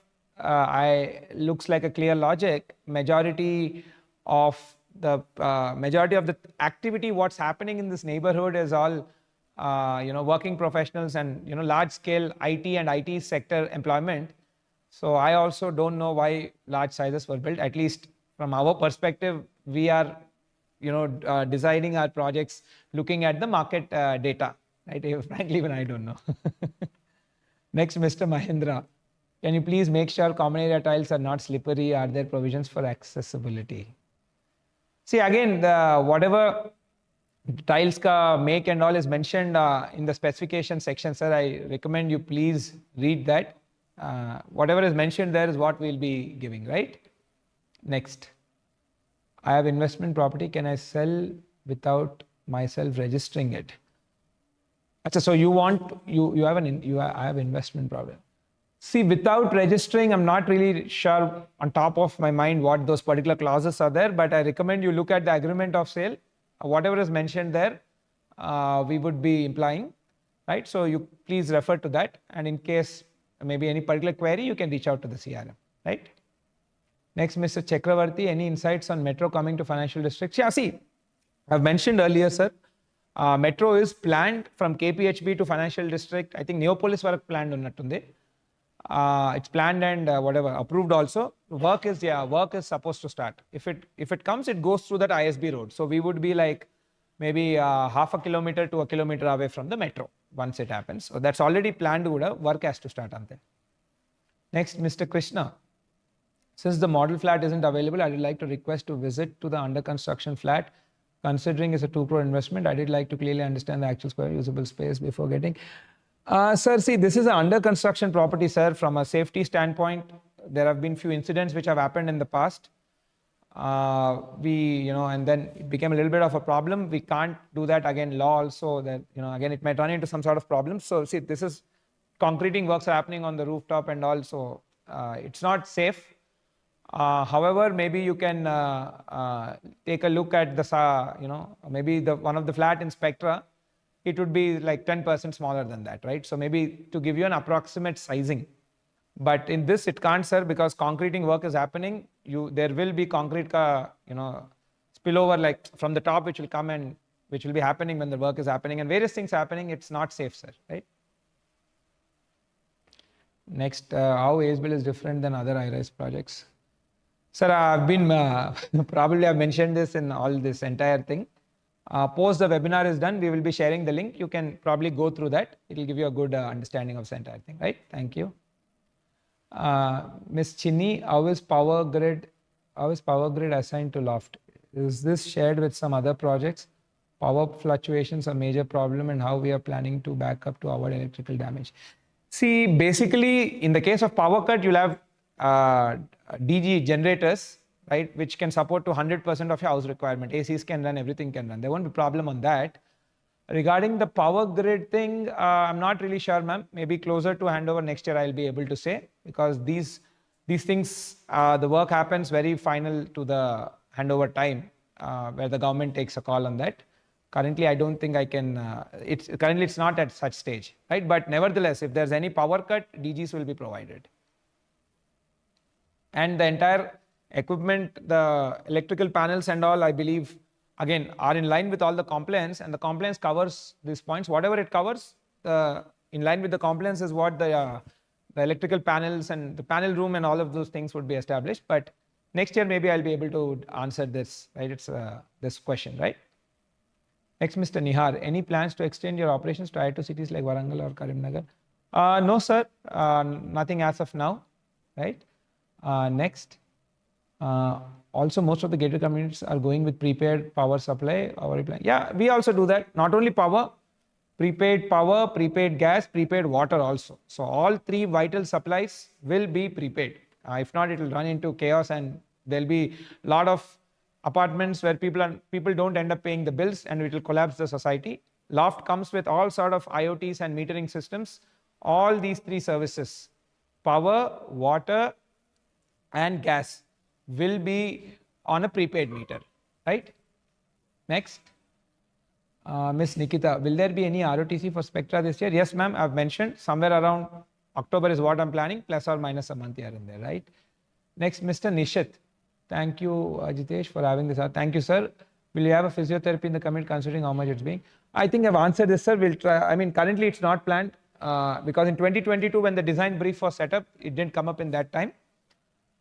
looks like a clear logic. Majority of the activity, what's happening in this neighborhood is all working professionals and large scale IT and IT sector employment. So I also don't know why large sizes were built. At least from our perspective, we are designing our projects looking at the market data, right? Frankly, even I don't know. Next, Mr. Mahindra. Can you please make sure common area tiles are not slippery? Are there provisions for accessibility? See, again, whatever tiles ka make and all is mentioned in the specification section, sir. I recommend you please read that. Whatever is mentioned there is what we'll be giving, right? Next. I have investment property. Can I sell without myself registering it? So you I have investment property. See, without registering, I'm not really sure on top of my mind what those particular clauses are there, but I recommend you look at the agreement of sale. Whatever is mentioned there, we would be implying, right? So you please refer to that. And in case maybe any particular query, you can reach out to the CRM, right? Next, Mr. Chakravarti, any insights on metro coming to financial districts? Yeah, see, I've mentioned earlier, sir, metro is planned from KPHB to financial district. I think Neopolis work planned unnattundi. It's planned and whatever approved also. Work is supposed to start. If it comes, it goes through that ISB road. So we would be like maybe half a kilometer to a kilometer away from the metro once it happens. So that's already planned. Work has to start on that. Next, Mr. Krishna. Since the model flat isn't available, I would like to request to visit to the under construction flat. Considering it's a 2 crore investment, I did like to clearly understand the actual square usable space before getting. Sir, see, this is an under construction property, sir. From a safety standpoint, there have been few incidents which have happened in the past. And then it became a little bit of a problem. We can't do that again. Law also that, again, it might run into some sort of problem. So see, this is concreting works are happening on the rooftop and also it's not safe. However, maybe you can take a look at the, maybe one of the flat in Spectra, it would be like 10% smaller than that, right? So maybe to give you an approximate sizing. But in this, it can't, sir, because concreting work is happening. There will be concrete, spillover like from the top, which will come and which will be happening when the work is happening and various things happening. It's not safe, sir, right? Next, how ASBL is different than other high-rise projects? Sir, I've been, probably I've mentioned this in all this entire thing. Post the webinar is done, we will be sharing the link. You can probably go through that. It will give you a good understanding of the entire thing, right? Thank you. Ms. Chinni, how is power grid assigned to Loft? Is this shared with some other projects? Power fluctuations are a major problem and how we are planning to back up to avoid electrical damage. See, basically, in the case of power cut, you'll have DG generators, right, which can support to 100% of your house requirement. ACs can run, everything can run. There won't be problem on that. Regarding the power grid thing, I'm not really sure, ma'am. Maybe closer to handover next year, I'll be able to say, because these things, the work happens very final to the handover time, where the government takes a call on that. Currently, I don't think I can, currently it's not at such stage, right? But nevertheless, if there's any power cut, DGs will be provided. And the entire equipment, the electrical panels and all, I believe, again, are in line with all the compliance, and the compliance covers these points. Whatever it covers, in line with the compliance is what the electrical panels and the panel room and all of those things would be established. But next year, maybe I'll be able to answer this, right? It's this question, right? Next, Mr. Nihar, any plans to extend your operations to Tier 2 cities like Warangal or Karimnagar? No, sir. Nothing as of now, right? Next. Also, most of the gated communities are going with prepaid power supply. Yeah, we also do that. Not only power, prepaid gas, prepaid water also. So all three vital supplies will be prepaid. If not, it will run into chaos and there'll be a lot of apartments where people don't end up paying the bills and it will collapse the society. Loft comes with all sort of IoTs and metering systems. All these three services, power, water, and gas, will be on a prepaid meter, right? Next. Miss Nikita, will there be any ROTC for Spectra this year? Yes, ma'am, I've mentioned somewhere around October is what I'm planning, plus or minus a month here and there, right? Next, Mr. Nishit. Thank you, Ajitesh, for having this. Thank you, sir. Will you have a physiotherapy in the commit considering how much it's being? I think I've answered this, sir. We'll try. I mean, currently it's not planned because in 2022, when the design brief was set up, it didn't come up in that time.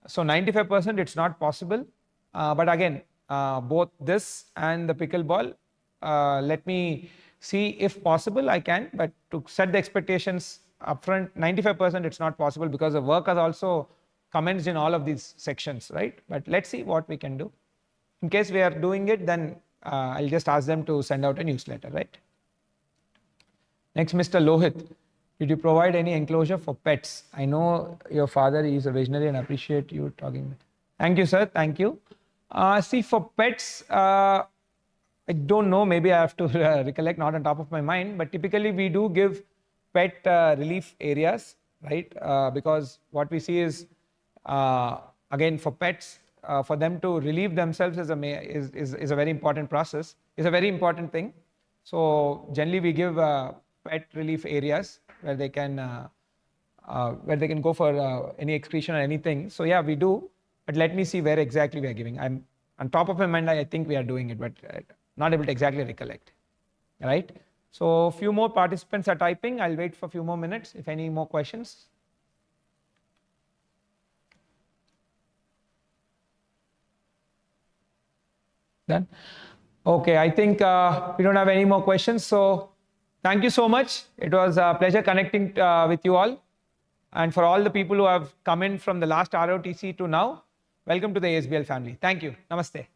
So 95% it's not possible. But again, both this and the pickleball, let me see if possible I can, but to set the expectations upfront, 95% it's not possible because the work has also commenced in all of these sections, right? But let's see what we can do. In case we are doing it, then I'll just ask them to send out a newsletter, right? Next, Mr. Lohit. Did you provide any enclosure for pets? I know your father is a visionary and appreciate you talking. Thank you, sir. Thank you. See, for pets, I don't know. Maybe I have to recollect, not on top of my mind. But typically, we do give pet relief areas, right? Because what we see is, again, for pets, for them to relieve themselves is a very important process. Is a very important thing. So generally we give pet relief areas where they can go for any excretion or anything. So yeah, we do. But let me see where exactly we are giving. I'm on top of my mind. I think we are doing it, but not able to exactly recollect. Right? So few more participants are typing. I'll wait for a few more minutes if any more questions. Done? Okay, I think we don't have any more questions. So thank you so much. It was a pleasure connecting with you all. And for all the people who have come in from the last ROTC to now, welcome to the ASBL family. Thank you. Namaste.